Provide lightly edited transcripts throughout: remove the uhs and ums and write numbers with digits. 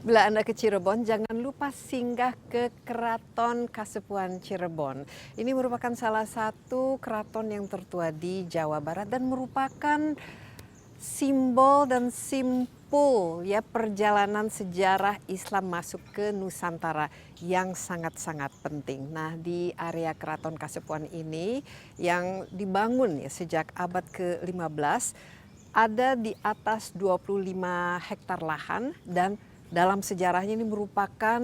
Bila Anda ke Cirebon, jangan lupa singgah ke Keraton Kasepuhan Cirebon. Ini merupakan salah satu keraton yang tertua di Jawa Barat dan merupakan simbol dan simpul ya perjalanan sejarah Islam masuk ke Nusantara yang sangat-sangat penting. Nah, di area Keraton Kasepuhan ini yang dibangun ya sejak abad ke-15 ada di atas 25 hektar lahan dan dalam sejarahnya ini merupakan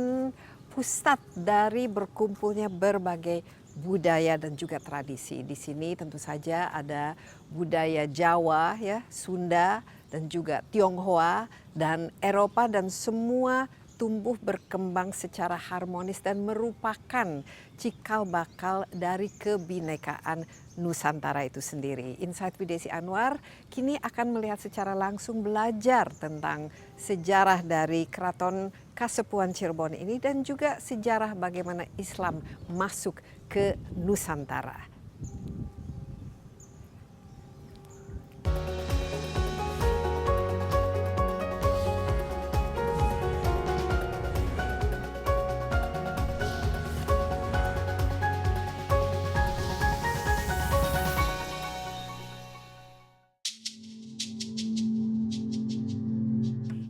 pusat dari berkumpulnya berbagai budaya dan juga tradisi. Di sini tentu saja ada budaya Jawa, ya, Sunda, dan juga Tionghoa dan Eropa dan semua tumbuh berkembang secara harmonis dan merupakan cikal bakal dari kebinekaan Nusantara itu sendiri. Insight with Desi Anwar kini akan melihat secara langsung belajar tentang sejarah dari Keraton Kasepuhan Cirebon ini dan juga sejarah bagaimana Islam masuk ke Nusantara.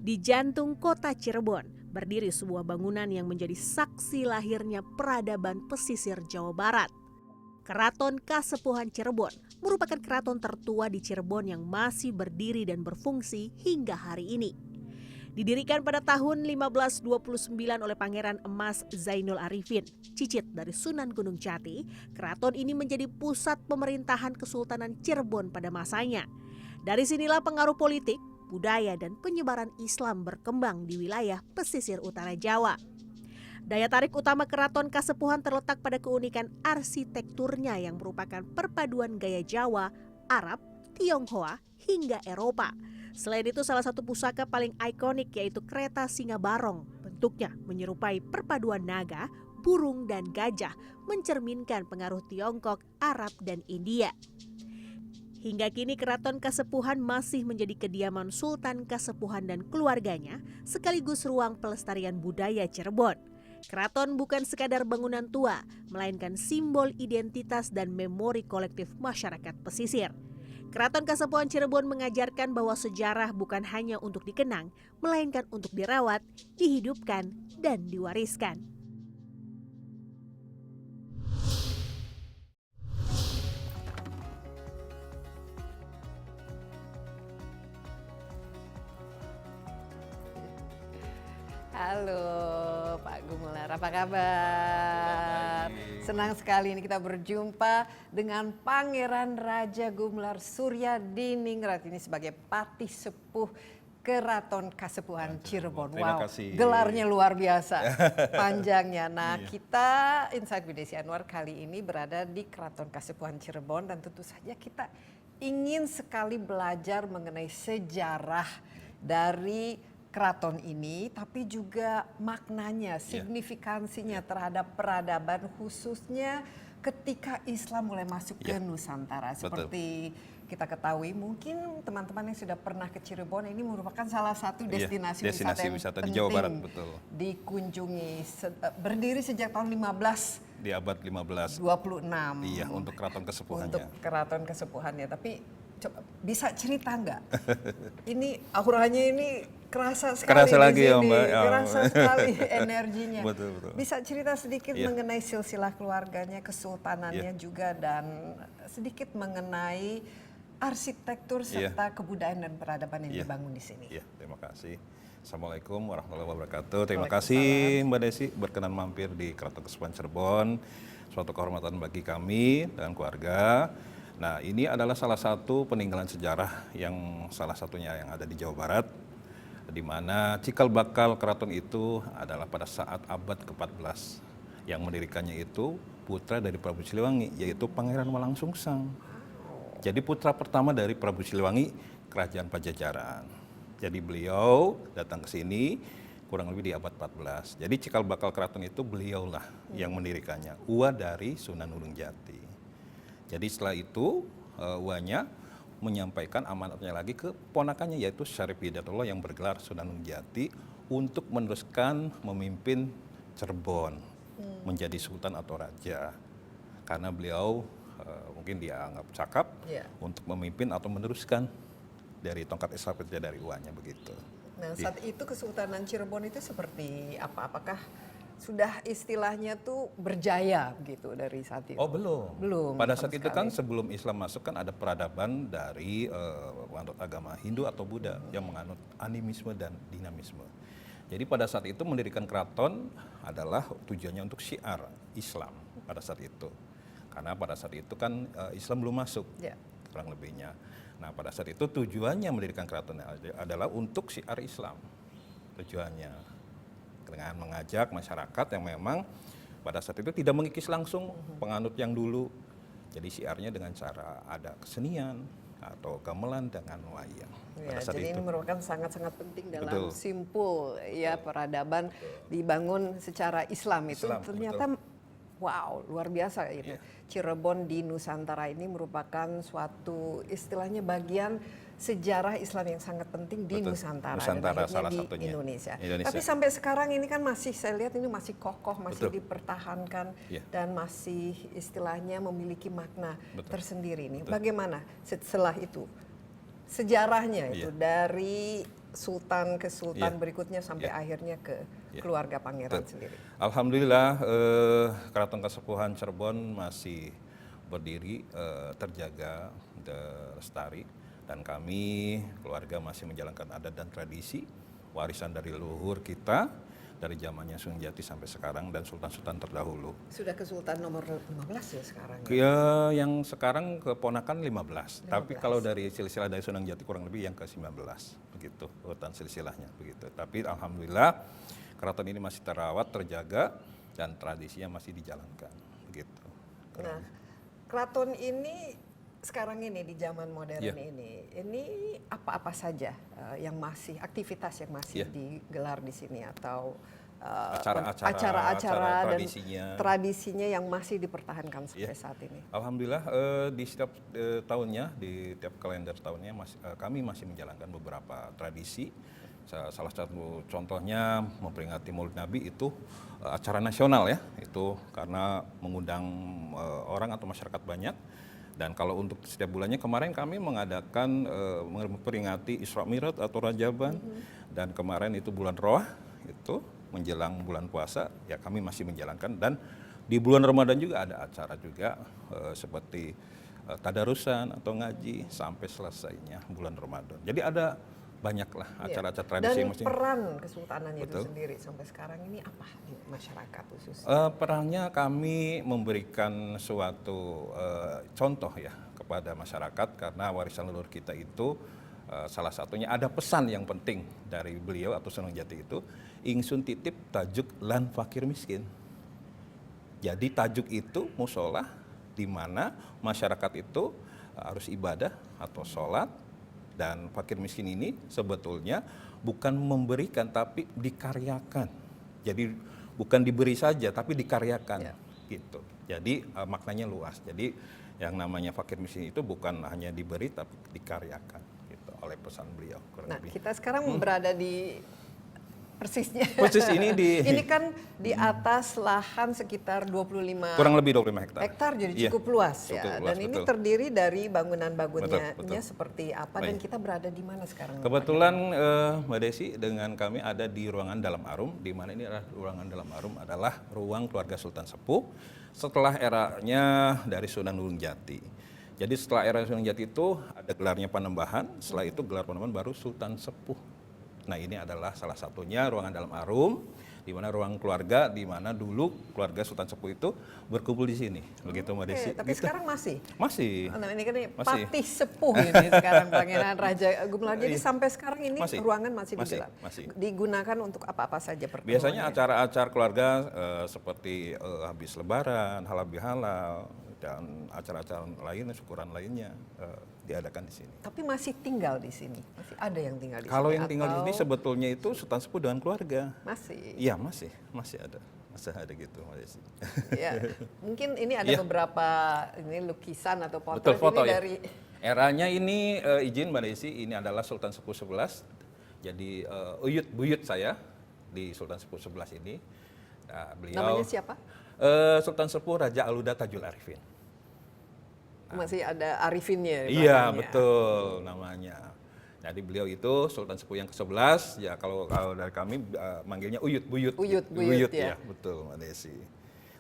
Di jantung kota Cirebon, berdiri sebuah bangunan yang menjadi saksi lahirnya peradaban pesisir Jawa Barat. Keraton Kasepuhan Cirebon merupakan keraton tertua di Cirebon yang masih berdiri dan berfungsi hingga hari ini. Didirikan pada tahun 1529 oleh Pangeran Emas Zainul Arifin, cicit dari Sunan Gunung Jati, keraton ini menjadi pusat pemerintahan Kesultanan Cirebon pada masanya. Dari sinilah pengaruh politik, budaya dan penyebaran Islam berkembang di wilayah pesisir utara Jawa. Daya tarik utama Keraton Kasepuhan terletak pada keunikan arsitekturnya yang merupakan perpaduan gaya Jawa, Arab, Tionghoa, hingga Eropa. Selain itu salah satu pusaka paling ikonik yaitu kereta singa barong. Bentuknya menyerupai perpaduan naga, burung, dan gajah, mencerminkan pengaruh Tiongkok, Arab, dan India. Hingga kini Keraton Kasepuhan masih menjadi kediaman Sultan Kasepuhan dan keluarganya, sekaligus ruang pelestarian budaya Cirebon. Keraton bukan sekadar bangunan tua, melainkan simbol identitas dan memori kolektif masyarakat pesisir. Keraton Kasepuhan Cirebon mengajarkan bahwa sejarah bukan hanya untuk dikenang, melainkan untuk dirawat, dihidupkan, dan diwariskan. Halo Pak Gumular, apa kabar? Senang sekali ini kita berjumpa dengan Pangeran Raja Gumelar Surya Diningrat ini sebagai Patih Sepuh Keraton Kasepuhan Cirebon. Terima Wow, kasih. gelarnya luar biasa, panjangnya. Nah, kita Insight with Desi Anwar kali ini berada di Keraton Kasepuhan Cirebon dan tentu saja kita ingin sekali belajar mengenai sejarah dari keraton ini, tapi juga maknanya, signifikansinya terhadap peradaban khususnya ketika Islam mulai masuk ke Nusantara. Seperti kita ketahui, mungkin teman-teman yang sudah pernah ke Cirebon ini merupakan salah satu destinasi wisata di yang Jawa penting Barat, betul. Dikunjungi. Berdiri sejak tahun 15 Di abad 15. 26. Iya, untuk Keraton Kasepuhannya. Untuk Keraton Kasepuhannya, tapi coba bisa cerita nggak? Ini auranya ini kerasa sekali Kerasa di lagi ya, sini. Mbak. Kerasa sekali energinya. Betul. Bisa cerita sedikit mengenai silsilah keluarganya, kesultanannya juga, dan sedikit mengenai arsitektur serta kebudayaan dan peradaban yang dibangun di sini. Iya, terima kasih. Assalamualaikum warahmatullahi wabarakatuh. Terima kasih Mbak Desi berkenan mampir di Keraton Kasepuhan Cirebon. Suatu kehormatan bagi kami dan keluarga. Nah, ini adalah salah satu peninggalan sejarah yang salah satunya yang ada di Jawa Barat, di mana cikal bakal keraton itu adalah pada saat abad ke-14. Yang mendirikannya itu putra dari Prabu Siliwangi, yaitu Pangeran Walangsungsang. Jadi putra pertama dari Prabu Siliwangi, Kerajaan Pajajaran. Jadi beliau datang ke sini kurang lebih di abad 14. Jadi cikal bakal keraton itu beliaulah yang mendirikannya, Ua dari Sunan Gunung Jati. Jadi setelah itu Uanya menyampaikan amanatnya lagi ke ponakannya yaitu Syarif Hidayatullah yang bergelar Sunan Gunung Jati untuk meneruskan memimpin Cirebon menjadi sultan atau raja. Karena beliau mungkin dianggap cakap untuk memimpin atau meneruskan dari tongkat estafetnya dari uanya begitu. Nah, saat itu Kesultanan Cirebon itu seperti apa? Apakah sudah istilahnya tuh berjaya gitu dari saat itu? Oh belum. Belum. Pada saat sama itu kan sekali. sebelum Islam masuk kan ada peradaban dari penganut agama Hindu atau Buddha yang menganut animisme dan dinamisme. Jadi pada saat itu mendirikan keraton adalah tujuannya untuk syiar Islam pada saat itu. Karena pada saat itu kan Islam belum masuk, kurang lebihnya. Nah pada saat itu tujuannya mendirikan keraton adalah untuk syiar Islam. Tujuannya dengan mengajak masyarakat yang memang pada saat itu tidak mengikis langsung penganut yang dulu. Jadi syiarnya dengan cara ada kesenian atau gamelan dengan wayang. Ya, jadi ini merupakan sangat-sangat penting dalam simpul ya peradaban dibangun secara Islam itu. Ternyata wow, luar biasa itu. Cirebon di Nusantara ini merupakan suatu istilahnya bagian sejarah Islam yang sangat penting di Nusantara dan akhirnya salah di satunya. Indonesia. Tapi sampai sekarang ini kan masih saya lihat ini masih kokoh, masih dipertahankan dan masih istilahnya memiliki makna tersendiri nih. Bagaimana setelah itu sejarahnya itu dari sultan ke sultan berikutnya sampai akhirnya ke keluarga pangeran sendiri. Alhamdulillah Keraton Kasepuhan Cirebon masih berdiri, terjaga, lestari, dan kami keluarga masih menjalankan adat dan tradisi warisan dari leluhur kita dari zamannya Sunan Jati sampai sekarang dan sultan-sultan terdahulu. Sudah ke sultan nomor 15 ya sekarang? Ya, yang sekarang keponakan 15. Tapi kalau dari silsilah dari Sunan Jati kurang lebih yang ke-19 begitu urutan silsilahnya begitu. Tapi alhamdulillah keraton ini masih terawat, terjaga dan tradisinya masih dijalankan begitu. Nah, keraton ini sekarang ini di zaman modern ini apa-apa saja yang masih aktivitas yang masih digelar di sini atau acara-acara dan tradisinya yang masih dipertahankan sampai saat ini. Alhamdulillah di setiap tahunnya, di tiap kalender tahunnya kami masih menjalankan beberapa tradisi. Salah satu contohnya memperingati Maulid Nabi itu acara nasional ya, itu karena mengundang orang atau masyarakat banyak. Dan kalau untuk setiap bulannya kemarin kami mengadakan memperingati Isra Mi'raj atau Rajaban dan kemarin itu bulan Roah itu menjelang bulan puasa ya kami masih menjalankan dan di bulan Ramadan juga ada acara juga seperti tadarusan atau ngaji sampai selesainya bulan Ramadan. Jadi ada banyaklah acara-acara tradisi. Dan peran kesultanannya itu sendiri sampai sekarang ini apa di masyarakat khususnya? Perannya kami memberikan suatu contoh ya kepada masyarakat karena warisan leluhur kita itu salah satunya ada pesan yang penting dari beliau atau Sunan Jati itu ingsun titip tajuk lan fakir miskin. Jadi tajuk itu musola di mana masyarakat itu harus ibadah atau sholat. Dan fakir miskin ini sebetulnya bukan memberikan tapi dikaryakan. Jadi bukan diberi saja tapi dikaryakan gitu. Jadi maknanya luas. Jadi yang namanya fakir miskin itu bukan hanya diberi tapi dikaryakan gitu oleh pesan beliau. Nah, kita sekarang berada di persisnya. Persis ini ini kan di atas lahan sekitar 25 kurang lebih 25 hektar. Hektar jadi cukup luas ya. Dan ini terdiri dari bangunan-bangunnya seperti apa dan kita berada di mana sekarang? Kebetulan Mbak Desi dengan kami ada di ruangan dalam arum di mana ini adalah ruangan dalam arum adalah ruang keluarga Sultan Sepuh setelah eranya dari Sunan Gunung Jati. Jadi setelah era Sunan Jati itu ada gelarnya Panembahan, setelah itu gelar Panembahan baru Sultan Sepuh. Nah ini adalah salah satunya ruangan dalam arum, di mana ruang keluarga, di mana dulu keluarga Sultan Sepuh itu berkumpul di sini, begitu Mbak Desi. Tapi gitu. Sekarang masih? Masih. Nah ini kan Patih Sepuh ini sekarang Pangeran Raja Gumelar. Jadi sampai sekarang ini ruangan masih digunakan untuk apa-apa saja pertemuan. Biasanya acara-acara keluarga seperti habis Lebaran, halal bihalal, dan acara-acara lain, syukuran lainnya diadakan di sini. Tapi masih tinggal di sini? Masih ada yang tinggal di sini? Kalau yang tinggal di sini sebetulnya itu Sultan Sepuh dengan keluarga. Masih? Iya masih ada. Masih ada gitu Mbak Desi. Ya, mungkin ini ada beberapa ini lukisan atau potret. Betul, foto ini ya. dari... Eranya ini izin Mbak Desi, ini adalah Sultan Sepuh 11. Jadi buyut saya di Sultan Sepuh 11 ini. Nah, beliau Namanya siapa? Sultan Sepuh Raja Aluda Tajul Arifin. Masih ada Arifinnya di Iya, belakangnya. betul namanya. Jadi beliau itu Sultan Sepuh yang ke-11, ya kalau dari kami manggilnya Buyut. Buyut ya. Ya, betul Mbak Desi.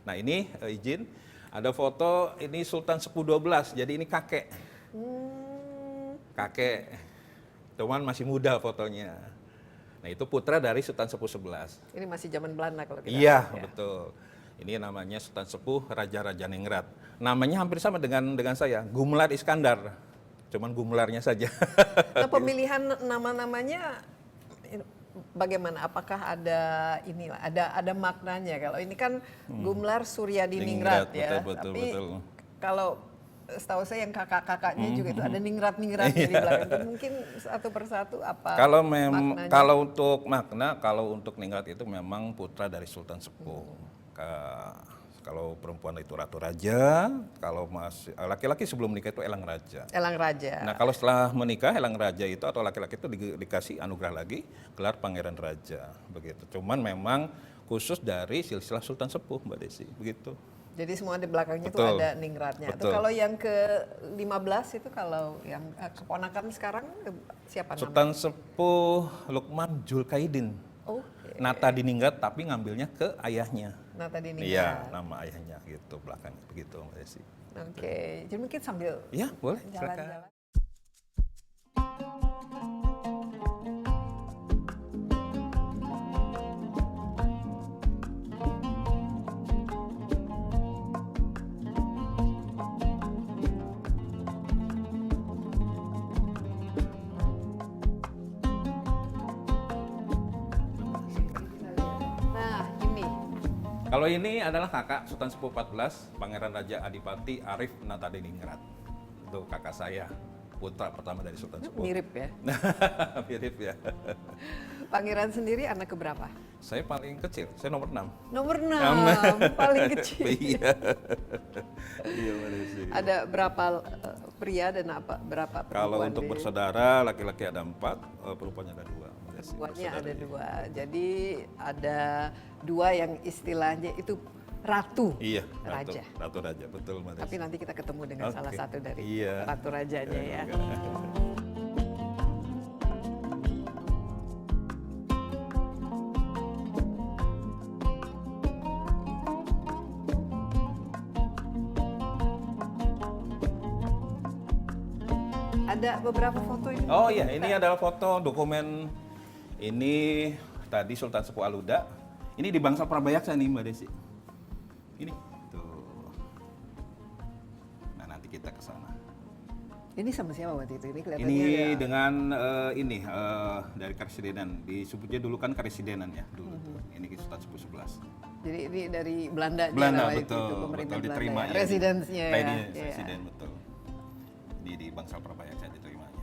Nah ini izin, ada foto ini Sultan Sepuh 12, jadi ini kakek. Kakek, cuman masih muda fotonya. Nah itu putra dari Sultan Sepuh 11. Ini masih zaman Belanda kalau kita Iya, lihat ya. betul. Ini namanya Sultan Sepuh Raja Ningrat. Namanya hampir sama dengan saya, Gumelar Iskandar. Cuman Gumelarnya saja. Nah, pemilihan nama-namanya bagaimana? Apakah ada inilah, ada maknanya? Kalau ini kan Gumelar Suryadiningrat ya. Betul, Tapi betul. kalau setahu saya yang kakak-kakaknya juga itu ada ningrat-ningrat di belakang. Itu mungkin satu persatu apa maknanya? Kalau untuk makna, kalau untuk Ningrat itu memang putra dari Sultan Sepuh. Kalau perempuan itu Ratu Raja, kalau masih laki-laki sebelum menikah itu Elang Raja. Elang Raja. Nah kalau setelah menikah Elang Raja itu atau laki-laki itu dikasih anugerah lagi gelar Pangeran Raja begitu. Cuman memang khusus dari silsilah Sultan Sepuh Mbak Desi begitu. Jadi semua di belakangnya itu Betul. ada ningratnya. Atau Betul. kalau yang ke-15 itu kalau yang keponakan sekarang siapa namanya? Sultan Sepuh Lukman Julkaidin. Oke. Nata Diningrat tapi ngambilnya ke ayahnya. Nata Diningrat. Iya, nama ayahnya gitu belakang begitu Mbak Desi. Oke. Jadi mungkin sambil Iya, boleh. Silakan. jalan-jalan. Nah, ini Kalau ini adalah kakak Sultan Sepuh 14, Pangeran Raja Adipati Arif Natadiningrat. Itu kakak saya, putra pertama dari Sultan Sepuh. mirip ya. Mirip ya. Pangeran sendiri anak keberapa? Saya paling kecil, saya nomor 6. Nomor 6, paling kecil. Iya. Iya, Mbak Desi. Ada berapa pria dan berapa perempuan? Kalau untuk bersaudara, laki-laki ada 4, perempuannya ada 2. Perempuannya ada 2. Jadi ada 2 yang istilahnya itu ratu. Iya, Raja. Ratu Raja, betul Mbak Desi. Tapi nanti kita ketemu dengan Oke. salah satu dari Iya. ratu rajanya ya. Ada beberapa foto ini. Oh iya, ini adalah foto dokumen ini tadi Sultan Sepuh Aluda. Ini di Bangsal Prabayaksa nih Mbak Desi. Ini tuh. Nah nanti kita ke sana. Ini sama siapa waktu itu? Ini kelihatannya Ini ada- dengan dari Karesidenan. Disebutnya dulu kan Karesidenan ya dulu. Tuh. Ini Sultan Sepuh 11. Jadi ini dari Belanda. Belanda waktu betul, itu, pemerintah betul Belanda diterima ya. ya. Residensinya ya. Ini Iya. Residen betul. Di Bangsal Prabayaksa diterimanya.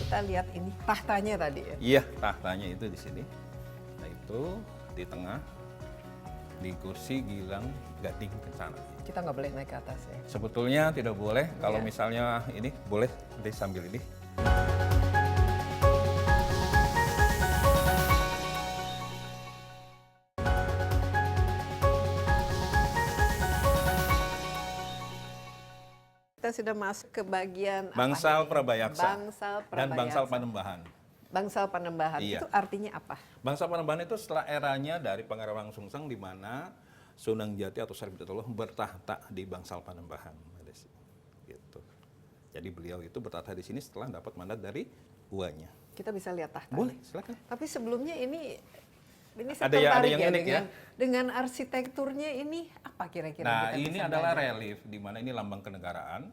Kita lihat ini tahtanya tadi ya. Iya, tahtanya itu di sini. Nah itu di tengah di kursi Gilang Gading Kencana. Kita nggak boleh naik ke atas ya. Sebetulnya tidak boleh. Kalau Iya. misalnya ini boleh nanti sambil ini. Kita sudah masuk ke bagian apa Bangsal ini? Prabayaksa Bangsal dan Prabayaksa. Bangsal Panembahan. Bangsal Panembahan Iya. itu artinya apa? Bangsal Panembahan itu setelah eranya dari Pangeran Wangsungsang di mana Sunan Jati atau Syarif Hidayatullah bertahta di Bangsal Panembahan. Mbak Desi. Gitu. Jadi beliau itu bertahta di sini setelah dapat mandat dari uanya. Kita bisa lihat tahta. Boleh, silakan. Tapi sebelumnya ini saya Ada tertarik yang unik ya. dengan arsitekturnya ini apa kira-kira? Nah, kita ini bisa adalah belajar? relief di mana ini lambang kenegaraan,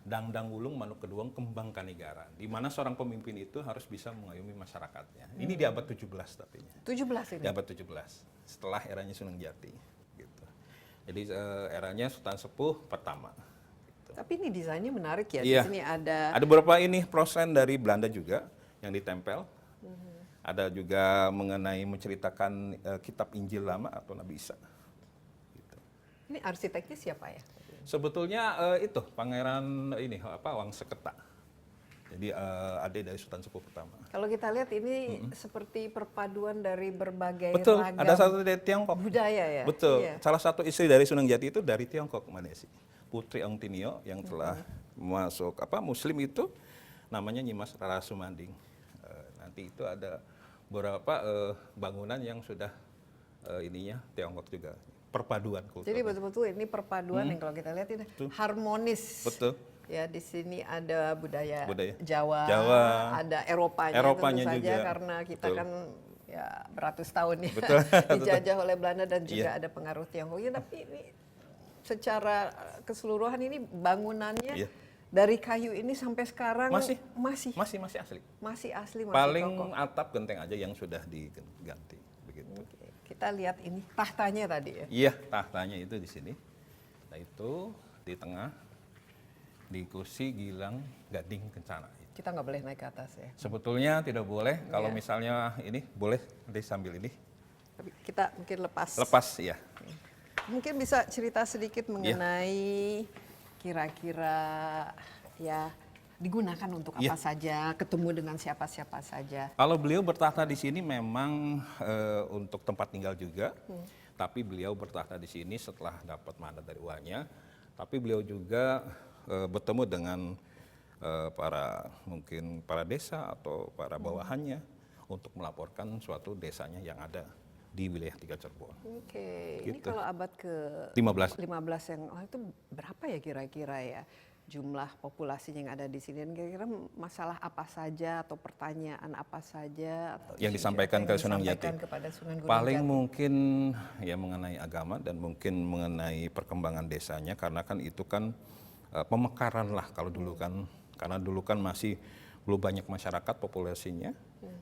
Dangdang Wulung Manuk Keduang Kembang Kanigaran, di mana seorang pemimpin itu harus bisa mengayomi masyarakatnya. Ini di abad 17 tapi. 17 ini. Di abad 17, setelah eranya Sunan Jati gitu. Jadi eranya Sultan Sepuh pertama gitu. Tapi ini desainnya menarik ya. Iya. Di sini ada Ada beberapa ini prosen dari Belanda juga yang ditempel. Ada juga mengenai menceritakan kitab Injil lama atau Nabi Isa. Gitu. ini arsiteknya siapa ya? Sebetulnya itu Pangeran ini Wangseketa. Jadi adik dari Sultan Sepuh pertama. Kalau kita lihat ini seperti perpaduan dari berbagai Betul, ragam ada satu dari Tiongkok. budaya ya. Betul. Iya. Salah satu istri dari Sunan Jati itu dari Tiongkok, Mbak Desi. Putri Ong Tinio yang telah masuk Muslim itu namanya Nyimas Rara Sumanding. Nanti itu ada beberapa bangunan yang sudah ininya Tiongkok juga. Perpaduan kultur. Jadi betul-betul ini perpaduan yang kalau kita lihat ini harmonis. Betul. Ya di sini ada budaya Jawa. ada Eropanya Eropanya tentu saja juga. karena kita Betul. kan ya beratus tahun ya Betul. dijajah oleh Belanda dan juga Iya. ada pengaruh Tiongkok. Ya, tapi ini secara keseluruhan ini bangunannya Iya. dari kayu ini sampai sekarang Masih asli. masih asli, masih Paling kokoh. atap genteng aja yang sudah diganti begitu. Oke, kita lihat ini tahtanya tadi ya. Iya, tahtanya itu di sini. Nah, itu di tengah di kursi Gilang Gading Kencana. Kita nggak boleh naik ke atas ya. Sebetulnya tidak boleh. Kalau Iya. misalnya ini boleh nanti sambil ini Tapi kita mungkin lepas. ya. Mungkin bisa cerita sedikit mengenai kira-kira ya digunakan untuk apa saja, ketemu dengan siapa-siapa saja. Kalau beliau bertahta di sini memang untuk tempat tinggal juga, tapi beliau bertahta di sini setelah dapat mandat dari uangnya. Tapi beliau juga bertemu dengan para desa atau para bawahannya untuk melaporkan suatu desanya yang ada di wilayah 3 Cirebon. Oke, ini Gitu. kalau abad ke 15. 15 yang itu berapa ya kira-kira ya jumlah populasinya yang ada di sini dan kira-kira masalah apa saja atau pertanyaan apa saja atau Yang isu-isu disampaikan apa ke yang Sunan disampaikan Jati. kepada Sunan Gunung Paling Jati? mungkin ya mengenai agama dan mungkin mengenai perkembangan desanya karena kan itu kan pemekaran lah kalau dulu kan, karena dulu kan masih belum banyak masyarakat populasinya,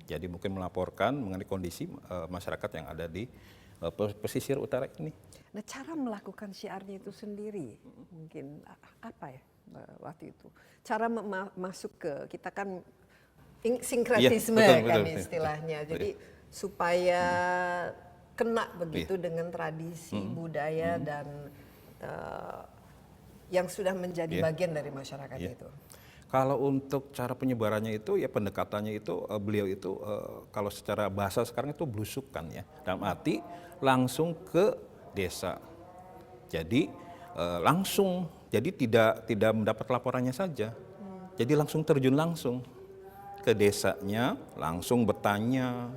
jadi mungkin melaporkan mengenai kondisi masyarakat yang ada di pesisir utara ini. Nah, cara melakukan syiarnya itu sendiri mungkin apa ya waktu itu? Cara masuk ke kita kan sinkretisme Iya, betul, kan betul. istilahnya. Betul. Jadi supaya kena begitu dengan tradisi budaya dan yang sudah menjadi bagian dari masyarakat itu. Kalau untuk cara penyebarannya itu ya pendekatannya itu beliau itu kalau secara bahasa sekarang itu belusukan ya, dalam arti langsung ke desa. Jadi langsung, jadi tidak mendapat laporannya saja. Jadi langsung terjun langsung ke desanya, langsung bertanya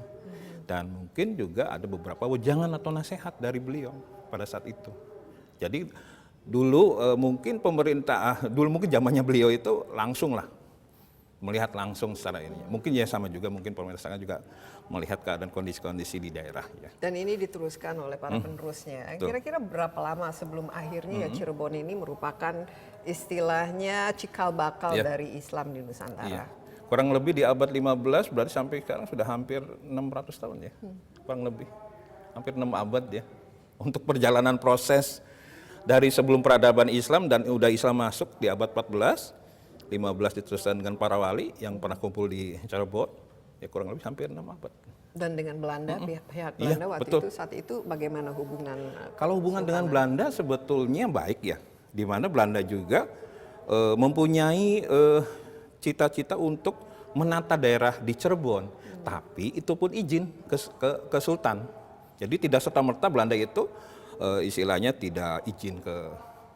dan mungkin juga ada beberapa wejangan atau nasihat dari beliau pada saat itu. Jadi dulu mungkin mungkin zamannya beliau itu langsung lah melihat langsung secara ini. Mungkin ya sama juga mungkin pemerintah juga melihat keadaan kondisi-kondisi di daerah ya. Dan ini diteruskan oleh para penerusnya. Kira-kira berapa lama sebelum akhirnya ya Cirebon ini merupakan istilahnya cikal bakal dari Islam di Nusantara? Iya. Kurang lebih di abad 15 berarti sampai sekarang sudah hampir 600 tahun ya. Kurang lebih. Hampir 6 abad ya. Untuk perjalanan proses dari sebelum peradaban Islam dan udah Islam masuk di abad 14, 15 diteruskan dengan para wali yang pernah kumpul di Cirebon, ya kurang lebih hampir 6 abad. Dan dengan Belanda, pihak Belanda waktu betul. itu saat itu bagaimana hubungan? Kalau hubungan dengan Belanda sebetulnya baik ya, di mana Belanda juga mempunyai cita-cita untuk menata daerah di Cirebon, tapi itu pun izin ke Sultan. Jadi tidak serta-merta Belanda itu istilahnya tidak izin ke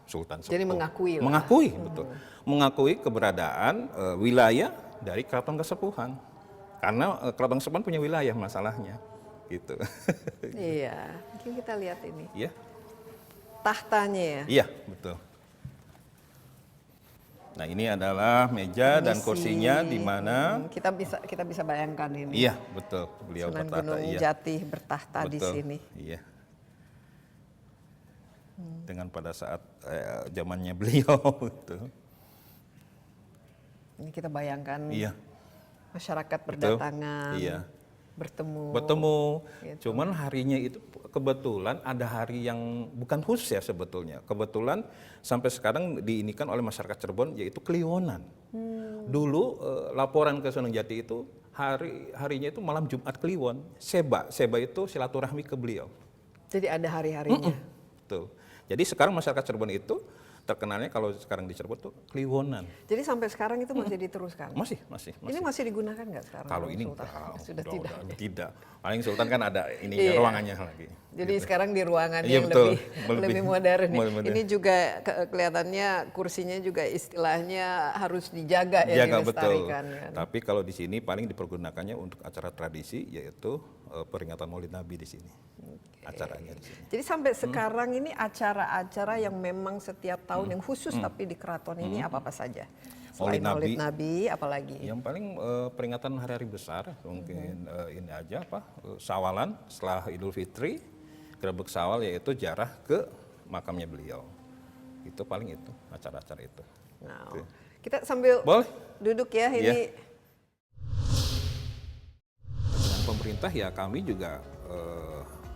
Sultan Sepuh. Jadi mengakui lah. Mengakui, betul. Mengakui keberadaan wilayah dari Keraton Kasepuhan. Karena Keraton Kasepuhan punya wilayah masalahnya. Gitu. Iya, mungkin kita lihat ini. Iya. Tahtanya ya. Iya, betul. Nah, ini adalah meja dan kursinya di mana kita bisa bayangkan ini. iya, betul. Beliau Sunan bertahta, Gunung iya. Jati bertahta di Betul, sini. Iya. Dengan pada saat zamannya beliau itu. Ini kita bayangkan Iya. masyarakat Betul. berdatangan. Iya. bertemu. Gitu. Cuman harinya itu kebetulan ada hari yang bukan khusus ya sebetulnya. Kebetulan sampai sekarang diinikan oleh masyarakat Cirebon yaitu Kliwonan. Dulu laporan ke Sunan Jati itu harinya itu malam Jumat Kliwon. Seba itu silaturahmi ke beliau. Jadi ada hari-harinya. Betul. Jadi sekarang masyarakat Cirebon itu terkenalnya kalau sekarang di Cirebon tuh Kliwonan. Jadi sampai sekarang itu masih diteruskan. Masih. Ini masih digunakan nggak sekarang? Kalau ini Sultan? enggak, Sudah tidak. tidak. Paling Sultan kan ada ini Iya. ruangannya lagi. Jadi sekarang di ruangan Iya, yang betul. lebih modern. modern. Ini juga kelihatannya kursinya juga istilahnya harus dijaga ya, Jaga betul. dilestarikan. Kan? Tapi kalau di sini paling dipergunakannya untuk acara tradisi yaitu peringatan Maulid Nabi di sini. Acaranya di sini. Jadi sampai sekarang ini acara-acara yang memang setiap tahun yang khusus tapi di keraton ini apa-apa saja? Selain Maulid Nabi, apalagi? Yang paling peringatan hari-hari besar mungkin ini aja Sawalan setelah Idul Fitri, Grebek Sawal yaitu ziarah ke makamnya beliau. Itu paling itu acara-acara itu. Nah, Oke. kita sambil Boleh. duduk ya ini. Dengan pemerintah ya kami juga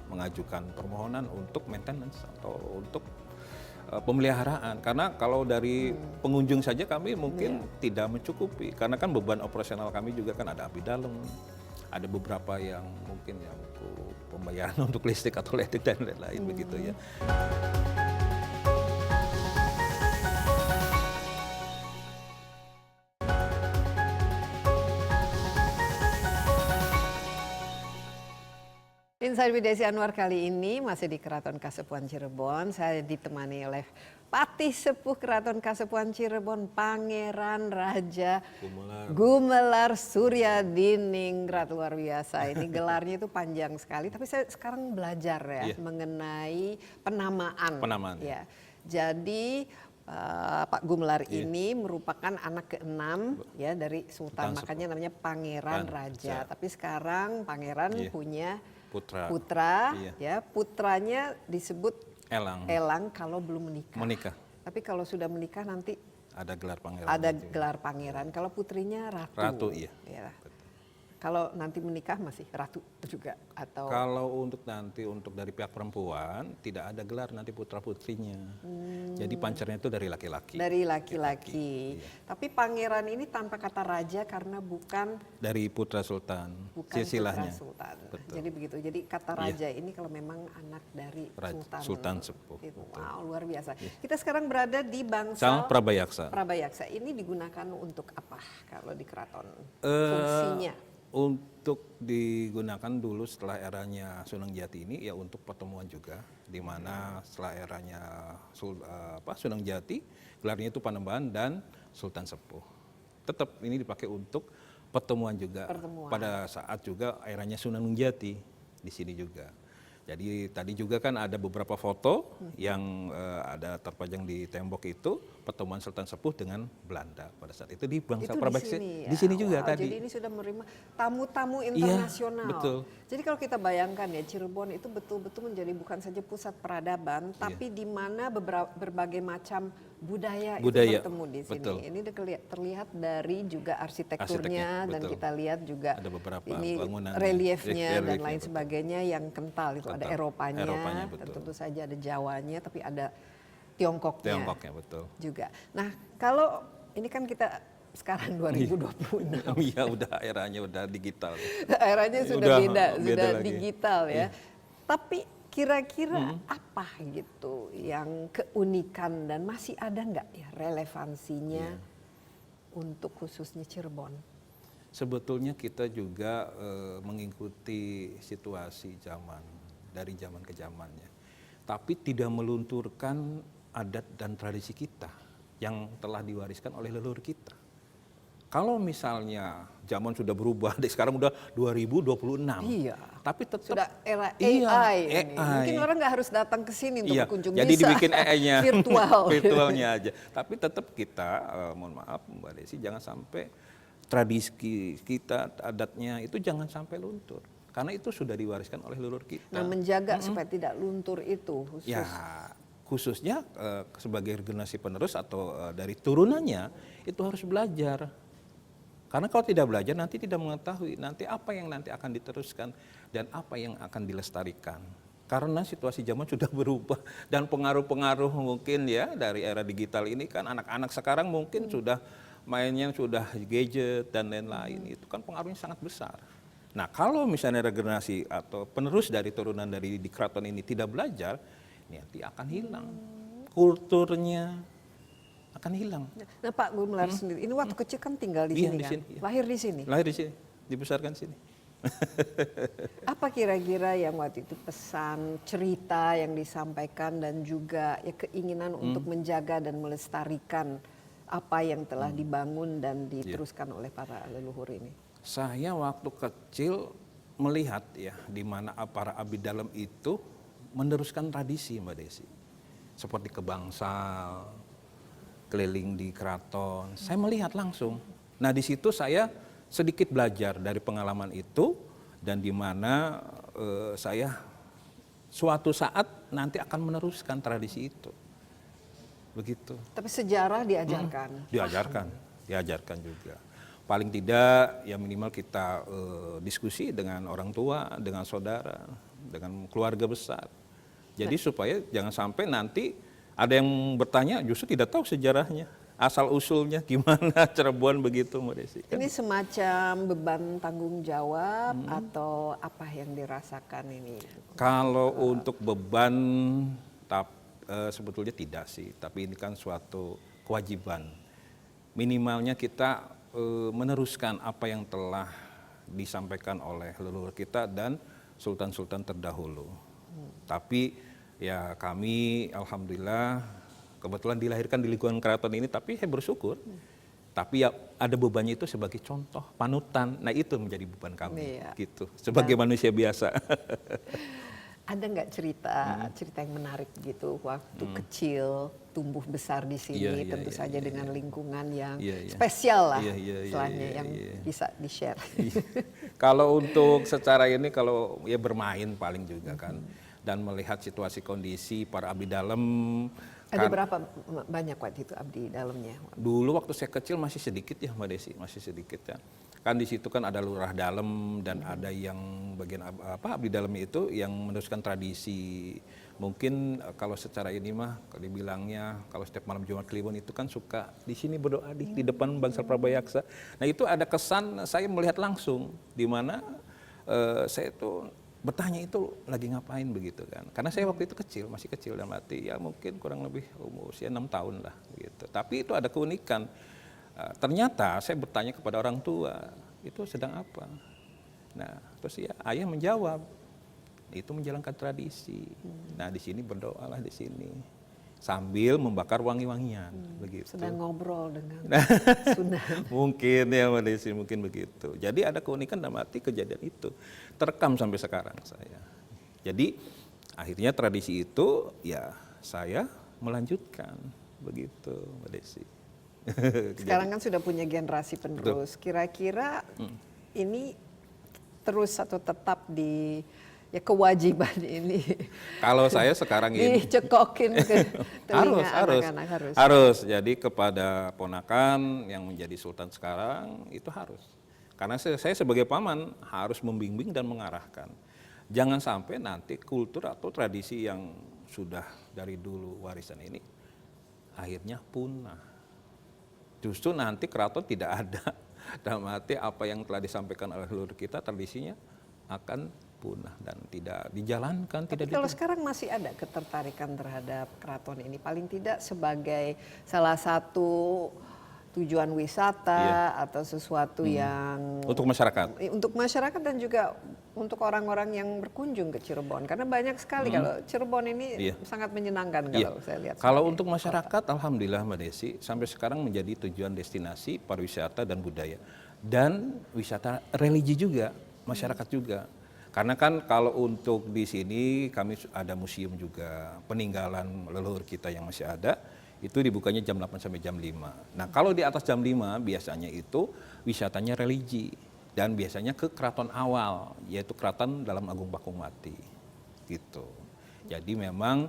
mengajukan permohonan untuk maintenance atau untuk pemeliharaan karena kalau dari pengunjung saja kami mungkin tidak mencukupi karena kan beban operasional kami juga kan ada abdi dalam, ada beberapa yang mungkin yang untuk pembayaran untuk listrik atau elektrik dan lain-lain begitu ya. Insight with Desi Anwar kali ini masih di Keraton Kasepuhan Cirebon. Saya ditemani oleh Patih Sepuh Keraton Kasepuhan Cirebon, Pangeran Raja Gumelar Suryadiningrat. Luar biasa. Ini gelarnya itu panjang sekali. Tapi saya sekarang belajar ya mengenai penamaan. Ya. Jadi Pak Gumelar ini merupakan anak ke-6 ya dari Sultan, makanya namanya Pangeran Raja. Tapi sekarang Pangeran punya putra ya, putranya disebut Elang kalau belum menikah. Tapi kalau sudah menikah nanti ada gelar pangeran. Ada gelar pangeran. Kalau putrinya ratu. Ratu iya. Ya. Kalau nanti menikah masih ratu juga atau kalau untuk dari pihak perempuan tidak ada gelar nanti putra putrinya. Jadi pancernya itu dari laki-laki. Dari laki-laki. Iya. Tapi pangeran ini tanpa kata raja karena bukan dari putra sultan. Bukan silsilahnya. putra sultan. Betul. Jadi begitu. Jadi kata raja ini kalau memang anak dari sultan sepuh. Wow, luar biasa. Kita sekarang berada di Bangsal Prabayaksa. Prabayaksa. Ini digunakan untuk apa kalau di keraton? Fungsinya? Untuk digunakan dulu setelah eranya Sunan Jati ini ya untuk pertemuan juga, di mana setelah eranya Sunan Jati gelarnya itu Panembahan dan Sultan Sepuh. Tetap ini dipakai untuk pertemuan juga. Pada saat juga eranya Sunan Jati di sini juga. Jadi tadi juga kan ada beberapa foto yang ada terpajang di tembok itu pertemuan Sultan Sepuh dengan Belanda pada saat itu di Bangsal Prabayaksa. Di sini juga tadi. Jadi ini sudah menerima tamu-tamu internasional. Iya, betul. Jadi kalau kita bayangkan ya Cirebon itu betul-betul menjadi bukan saja pusat peradaban, tapi di mana berbagai macam budaya itu bertemu di sini. Betul. Ini terlihat dari juga arsitekturnya dan kita lihat juga ada beberapa ini bangunan reliefnya dan lain sebagainya yang kental itu. Ada Eropanya dan betul. tentu saja ada Jawanya, tapi ada Tiongkoknya betul. juga. Nah kalau ini kan kita sekarang 2026. Iya udah eranya udah digital. Eranya sudah beda lagi. digital ya. Tapi kira-kira apa gitu yang keunikan dan masih ada nggak ya relevansinya untuk khususnya Cirebon? Sebetulnya kita juga mengikuti situasi zaman dari zaman ke zamannya, tapi tidak melunturkan adat dan tradisi kita yang telah diwariskan oleh leluhur kita. Kalau misalnya zaman sudah berubah, sekarang udah 2026. Iya. Tapi tetap sudah era AI. Ini. Mungkin orang nggak harus datang ke sini untuk berkunjung, jadi bisa dibikin AI-nya virtualnya aja. Tapi tetap kita, mohon maaf Mbak Desi, jangan sampai tradisi kita, adatnya itu jangan sampai luntur. Karena itu sudah diwariskan oleh leluhur kita. Nah, menjaga supaya tidak luntur itu khusus. Ya, khususnya sebagai generasi penerus atau dari turunannya itu harus belajar. Karena kalau tidak belajar nanti tidak mengetahui nanti apa yang nanti akan diteruskan dan apa yang akan dilestarikan. Karena situasi zaman sudah berubah dan pengaruh-pengaruh mungkin ya dari era digital ini kan anak-anak sekarang mungkin sudah mainnya sudah gadget dan lain-lain. Itu kan pengaruhnya sangat besar. Nah kalau misalnya regenerasi atau penerus dari turunan dari di keraton ini tidak belajar, nanti akan hilang. Kulturnya akan hilang. Nah Pak Gumelar sendiri, ini waktu kecil kan tinggal di Iya, sini di kan? sini, iya. Lahir di sini? Lahir di sini, dibesarkan di sini. Apa kira-kira yang waktu itu pesan, cerita yang disampaikan dan juga ya keinginan untuk menjaga dan melestarikan apa yang telah dibangun dan diteruskan oleh para leluhur ini? Saya waktu kecil melihat ya di mana para abdi dalam itu meneruskan tradisi Mbak Desi. Seperti ke bangsal, keliling di keraton. Saya melihat langsung. Nah, di situ saya sedikit belajar dari pengalaman itu dan di mana saya suatu saat nanti akan meneruskan tradisi itu. Begitu. Tapi sejarah diajarkan? Diajarkan juga. Paling tidak ya minimal kita diskusi dengan orang tua, dengan saudara, dengan keluarga besar. Jadi supaya jangan sampai nanti ada yang bertanya justru tidak tahu sejarahnya, asal usulnya gimana Cirebon begitu Mbak Desi. Ini semacam beban tanggung jawab atau apa yang dirasakan ini? Kalau untuk beban sebetulnya tidak sih, tapi ini kan suatu kewajiban. Minimalnya kita meneruskan apa yang telah disampaikan oleh leluhur kita dan sultan-sultan terdahulu. Tapi ya kami alhamdulillah kebetulan dilahirkan di lingkungan keraton ini, tapi saya bersyukur. Tapi ya ada bebannya itu sebagai contoh, panutan. Nah itu menjadi beban kami, gitu. Sebagai manusia biasa. Ada nggak cerita yang menarik gitu waktu kecil tumbuh besar di sini, tentu saja dengan lingkungan yang spesial lah, istilahnya yang bisa di-share. Kalau untuk secara ini kalau ya bermain paling juga kan dan melihat situasi kondisi para abdi dalam. Ada berapa banyak waktu itu abdi dalamnya? Dulu waktu saya kecil masih sedikit ya Mbak Desi, masih sedikit ya. Kan di situ kan ada lurah dalam dan ada yang bagian abdi dalam itu yang meneruskan tradisi. Mungkin kalau secara ini mah kalau dibilangnya kalau setiap malam Jumat Kliwon itu kan suka di sini berdoa di depan Bangsal Prabayaksa. Nah itu ada kesan saya melihat langsung di mana saya itu bertanya itu lagi ngapain begitu kan. Karena saya waktu itu kecil, masih kecil dan mati ya mungkin kurang lebih usia 6 tahun lah gitu. Tapi itu ada keunikan. Ternyata saya bertanya kepada orang tua, itu sedang apa? Nah, terus ya ayah menjawab, itu menjalankan tradisi. Nah, di sini berdoalah di sini. Sambil membakar wangi-wangian begitu. Sedang ngobrol dengan Sunan. Mungkin ya Mbak Desi, mungkin begitu. Jadi ada keunikan dalam arti kejadian itu. Terekam sampai sekarang saya. Jadi akhirnya tradisi itu ya saya melanjutkan begitu Mbak Desi. Sekarang kan sudah punya generasi penerus. Kira-kira ini terus atau tetap di ya kewajiban ini? Kalau saya sekarang ini dicekokin ke telinga anak-anak harus. Jadi kepada ponakan yang menjadi sultan sekarang itu harus. Karena saya sebagai paman harus membimbing dan mengarahkan. Jangan sampai nanti kultur atau tradisi yang sudah dari dulu warisan ini akhirnya punah. Justru nanti keraton tidak ada. Dalam arti apa yang telah disampaikan oleh leluhur kita, tradisinya akan punah dan tidak dijalankan. Tapi kalau sekarang masih ada ketertarikan terhadap keraton ini, paling tidak sebagai salah satu tujuan wisata atau sesuatu yang untuk masyarakat dan juga untuk orang-orang yang berkunjung ke Cirebon, karena banyak sekali kalau Cirebon ini sangat menyenangkan kalau saya lihat. Kalau untuk masyarakat, alhamdulillah Mbak Desi, sampai sekarang menjadi tujuan destinasi pariwisata dan budaya dan wisata religi juga, masyarakat juga. Karena kan kalau untuk di sini kami ada museum juga peninggalan leluhur kita yang masih ada. Itu dibukanya jam 8 sampai jam 5. Nah kalau di atas jam 5 biasanya itu wisatanya religi. Dan biasanya ke keraton awal, yaitu keraton dalam Agung Pakungmati. Gitu. Jadi memang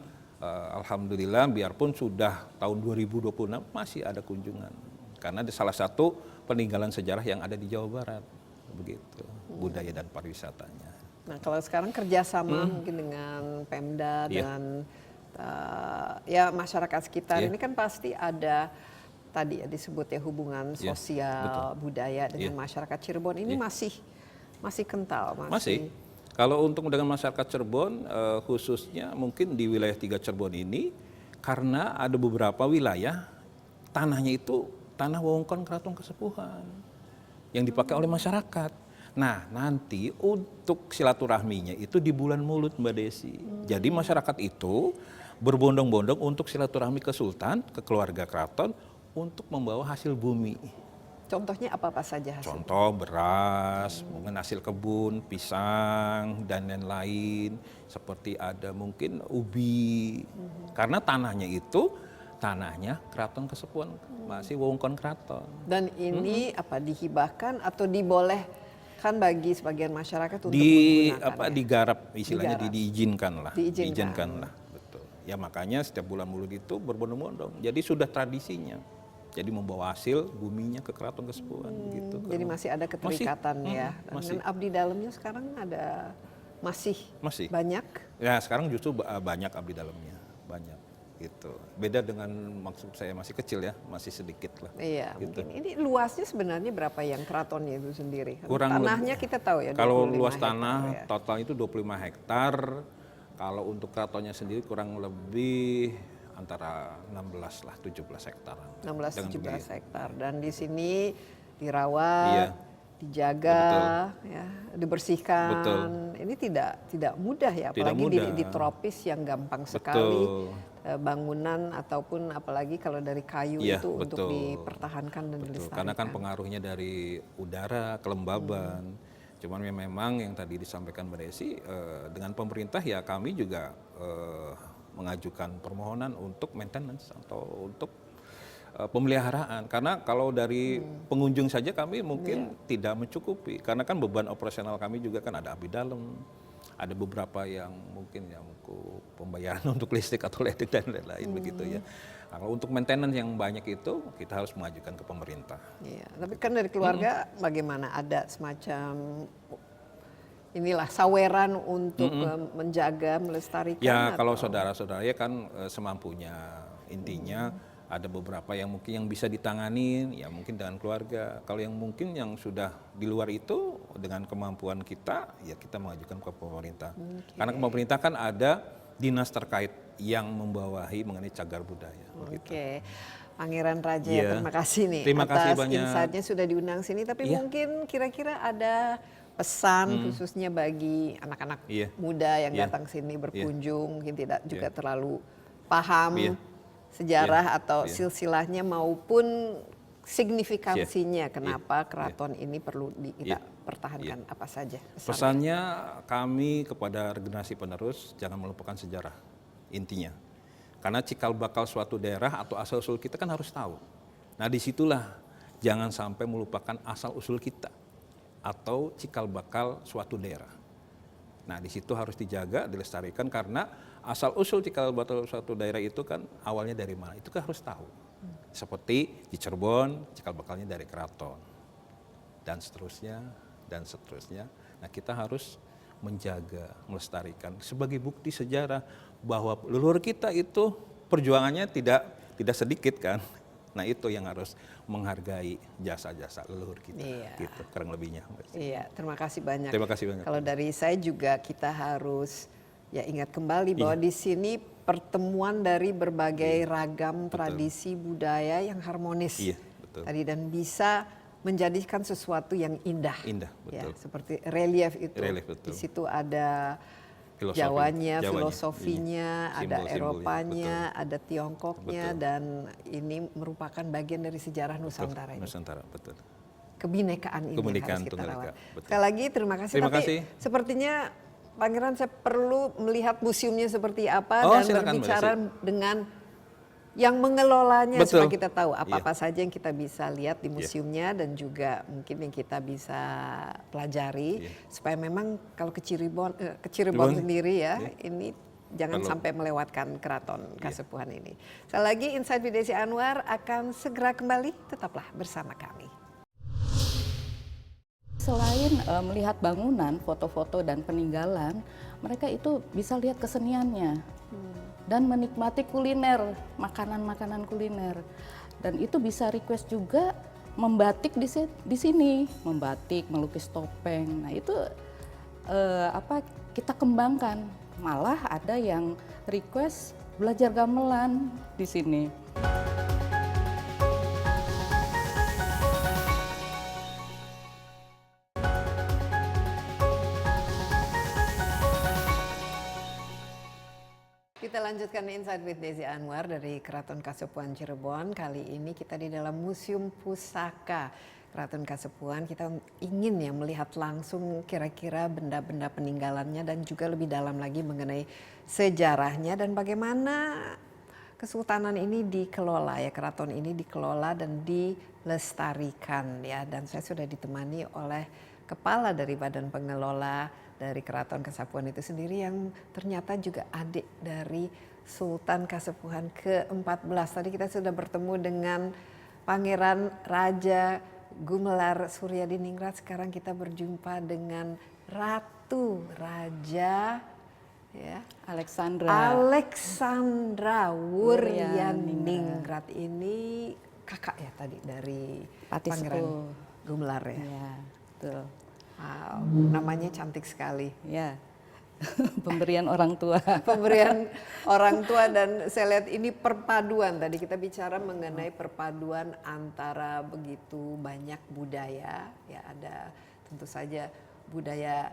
alhamdulillah biarpun sudah tahun 2026 masih ada kunjungan. karena salah satu peninggalan sejarah yang ada di Jawa Barat, begitu budaya dan pariwisatanya. Nah, kalau sekarang kerjasama mungkin dengan Pemda Iya. dan ya masyarakat sekitar Iya. ini kan pasti ada tadi ya disebut ya hubungan Iya, sosial budaya dengan Iya. masyarakat Cirebon ini masih kental, Masih. Kalau untuk dengan masyarakat Cirebon, khususnya mungkin di wilayah 3 Cirebon ini, karena ada beberapa wilayah tanahnya itu tanah wewengkon Keraton Kasepuhan yang dipakai oleh masyarakat. Nah, nanti untuk silaturahminya itu di bulan Maulud, Mbak Desi. Jadi masyarakat itu berbondong-bondong untuk silaturahmi ke Sultan, ke keluarga keraton, untuk membawa hasil bumi. Contohnya apa saja hasil? Contoh beras, mungkin hasil kebun, pisang, dan lain-lain. Seperti ada mungkin ubi. Karena tanahnya itu, tanahnya Keraton Kasepuhan, masih wewengkon keraton. Dan ini apa dihibahkan atau dibolehkan bagi sebagian masyarakat untuk menggunakan? Digarap, istilahnya Digarap. diizinkan lah. Diizinkan. Lah, betul. Ya makanya setiap bulan Maulud itu berbondong-bondong. Jadi sudah tradisinya. Jadi membawa hasil buminya ke Keraton Kasepuhan gitu. Jadi masih ada keterikatan ya. masih. Dengan abdi dalamnya sekarang ada masih banyak. Ya sekarang justru banyak abdi dalamnya, banyak gitu. Beda dengan maksud saya masih kecil ya, masih sedikit lah. Iya, gitu. mungkin ini luasnya sebenarnya berapa yang keratonnya itu sendiri? Kurang Tanahnya kita tahu ya. Kalau 25 luas hektar tanah ya. total itu 25 hektar. Kalau untuk keratonnya sendiri kurang lebih antara 16 lah 17 hektar. 16-17 hektar dan di sini dirawat, Iya. dijaga, ya, dibersihkan. Betul. Ini tidak mudah ya, Tidak apalagi mudah. di tropis yang gampang sekali Betul. bangunan ataupun apalagi kalau dari kayu Iya, itu untuk betul. dipertahankan dan Betul, dilestarikan. karena kan pengaruhnya dari udara, kelembaban. Cuman memang yang tadi disampaikan Mbak Desi, dengan pemerintah ya kami juga mengajukan permohonan untuk maintenance atau untuk pemeliharaan. Karena kalau dari pengunjung saja kami mungkin tidak mencukupi. Karena kan beban operasional kami juga kan ada abdi dalam, ada beberapa yang mungkin yang pembayaran untuk listrik atau elektrik dan lain-lain begitu ya. Nah, kalau untuk maintenance yang banyak itu kita harus mengajukan ke pemerintah. Iya, tapi kan dari keluarga bagaimana ada semacam inilah saweran untuk menjaga, melestarikan? Ya kalau atau? saudara-saudara ya kan semampunya, intinya ada beberapa yang mungkin yang bisa ditangani ya mungkin dengan keluarga. Kalau yang mungkin yang sudah di luar itu dengan kemampuan kita ya kita mengajukan ke pemerintah. Karena ke pemerintah kan ada dinas terkait yang membawahi mengenai cagar budaya. Oke. Pangeran Raja, Iya. terima kasih nih Terima kasih atas banyak. insight-nya sudah diundang sini. Tapi Iya. mungkin kira-kira ada pesan khususnya bagi anak-anak Iya. muda yang Iya. datang sini Iya. berkunjung, mungkin tidak juga Iya. terlalu paham Iya. sejarah Iya. atau Iya. silsilahnya maupun signifikansinya Iya. kenapa Iya. keraton ini perlu kita Iya. pertahankan, apa saja pesannya? Pesannya kami kepada generasi penerus jangan melupakan sejarah intinya. Karena cikal bakal suatu daerah atau asal usul kita kan harus tahu. Nah disitulah jangan sampai melupakan asal usul kita atau cikal bakal suatu daerah. Nah di situ harus dijaga, dilestarikan karena asal usul cikal bakal suatu daerah itu kan awalnya dari mana? Itu kan harus tahu. Seperti di Cirebon cikal bakalnya dari keraton dan seterusnya dan seterusnya. Nah kita harus menjaga, melestarikan sebagai bukti sejarah bahwa leluhur kita itu perjuangannya tidak sedikit kan. Nah itu yang harus menghargai jasa-jasa leluhur kita, Iya. gitu kurang lebihnya. Iya, terima kasih banyak. Terima kasih banyak. Kalau dari saya juga kita harus ya ingat kembali bahwa di sini pertemuan dari berbagai ragam tradisi budaya yang harmonis Iya, betul. tadi dan bisa menjadikan sesuatu yang indah. Indah, Ya, betul. seperti relief itu. Relief, betul. Di situ ada Filosofi, Jawanya, Jawanya, filosofinya, iya. ada Simbol-simbolnya, Eropanya, ada Tiongkoknya, Betul. dan ini merupakan bagian dari sejarah Nusantara ini. Nusantara, betul. Kebinekaan ini Kebinekaan harus kita Tunggal rawat. Ika, betul. Sekali lagi terima kasih. Terima Tapi kasih. sepertinya Pangeran saya perlu melihat museumnya seperti apa Oh, dan silakan, Mbak berbicara Desi. dengan yang mengelolanya Betul. supaya kita tahu apa-apa Iya. saja yang kita bisa lihat di museumnya dan juga mungkin yang kita bisa pelajari Iya. supaya memang kalau ke Cirebon Cirebon, sendiri ya iya. ini jangan sampai melewatkan Keraton Kasepuhan ini. Sekali lagi Insight with Desi Anwar akan segera kembali, tetaplah bersama kami. Selain melihat bangunan, foto-foto dan peninggalan, mereka itu bisa lihat keseniannya dan menikmati kuliner, makanan-makanan kuliner. Dan itu bisa request juga membatik di sini, membatik, melukis topeng. Nah itu kita kembangkan. Malah ada yang request belajar gamelan di sini. Kita lanjutkan Insight with Desi Anwar dari Keraton Kasepuhan Cirebon. Kali ini kita di dalam Museum Pusaka Keraton Kasepuhan. Kita ingin ya melihat langsung kira-kira benda-benda peninggalannya dan juga lebih dalam lagi mengenai sejarahnya dan bagaimana kesultanan ini dikelola ya, keraton ini dikelola dan dilestarikan ya. Dan saya sudah ditemani oleh kepala dari Badan Pengelola dari Keraton Kasepuhan itu sendiri yang ternyata juga adik dari Sultan Kasepuhan ke-14. Tadi kita sudah bertemu dengan Pangeran Raja Gumelar Suryadiningrat. Sekarang kita berjumpa dengan Ratu Raja ya, Alexandra Wuryadiningrat. Ini kakak ya tadi dari Pangeran Gumelar ya. Ya, betul. Wow, namanya cantik sekali. Ya, pemberian orang tua. Pemberian orang tua dan saya lihat ini perpaduan. Tadi kita bicara mengenai perpaduan antara begitu banyak budaya. Ya ada tentu saja budaya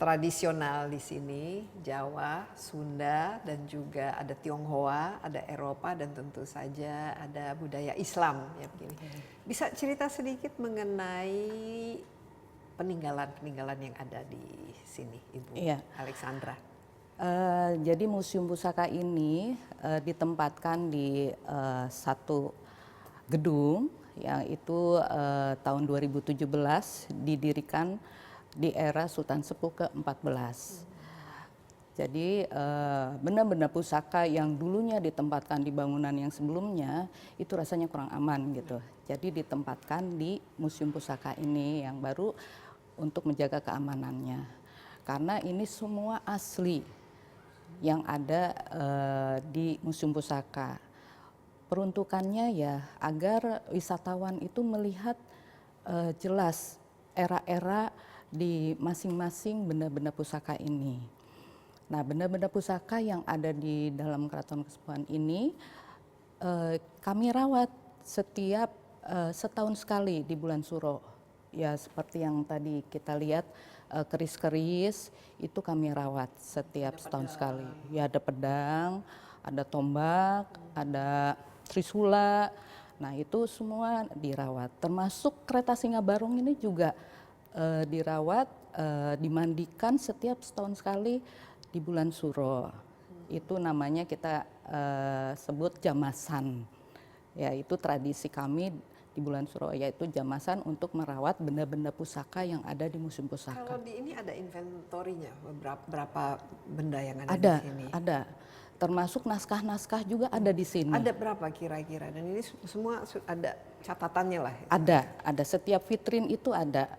tradisional di sini, Jawa, Sunda, dan juga ada Tionghoa, ada Eropa, dan tentu saja ada budaya Islam. Ya begini. Bisa cerita sedikit mengenai peninggalan-peninggalan yang ada di sini, Ibu Alexandra. Jadi Museum Pusaka ini ditempatkan di satu gedung yang itu tahun 2017 didirikan di era Sultan Sepuh ke-14. Jadi benda-benda pusaka yang dulunya ditempatkan di bangunan yang sebelumnya itu rasanya kurang aman gitu. Jadi ditempatkan di Museum Pusaka ini yang baru untuk menjaga keamanannya. Karena ini semua asli yang ada di Museum Pusaka. Peruntukannya ya agar wisatawan itu melihat jelas era-era di masing-masing benda-benda pusaka ini. Nah, benda-benda pusaka yang ada di dalam Keraton Kasepuhan ini kami rawat setiap setahun sekali di bulan Suro. Ya seperti yang tadi kita lihat keris-keris itu kami rawat setiap setahun sekali. Ya ada pedang, ada tombak, ada trisula. Nah itu semua dirawat. Termasuk kereta Singa Barong ini juga dirawat, dimandikan setiap setahun sekali di bulan Suro. Itu namanya kita sebut jamasan. Ya itu tradisi kami di bulan Suro, yaitu jamasan untuk merawat benda-benda pusaka yang ada di Museum Pusaka. Kalau di ini ada inventorinya, berapa benda yang ada di sini? Ada, termasuk naskah-naskah juga ada di sini. Ada berapa kira-kira? Dan ini semua ada catatannya lah. Ada. Setiap vitrin itu ada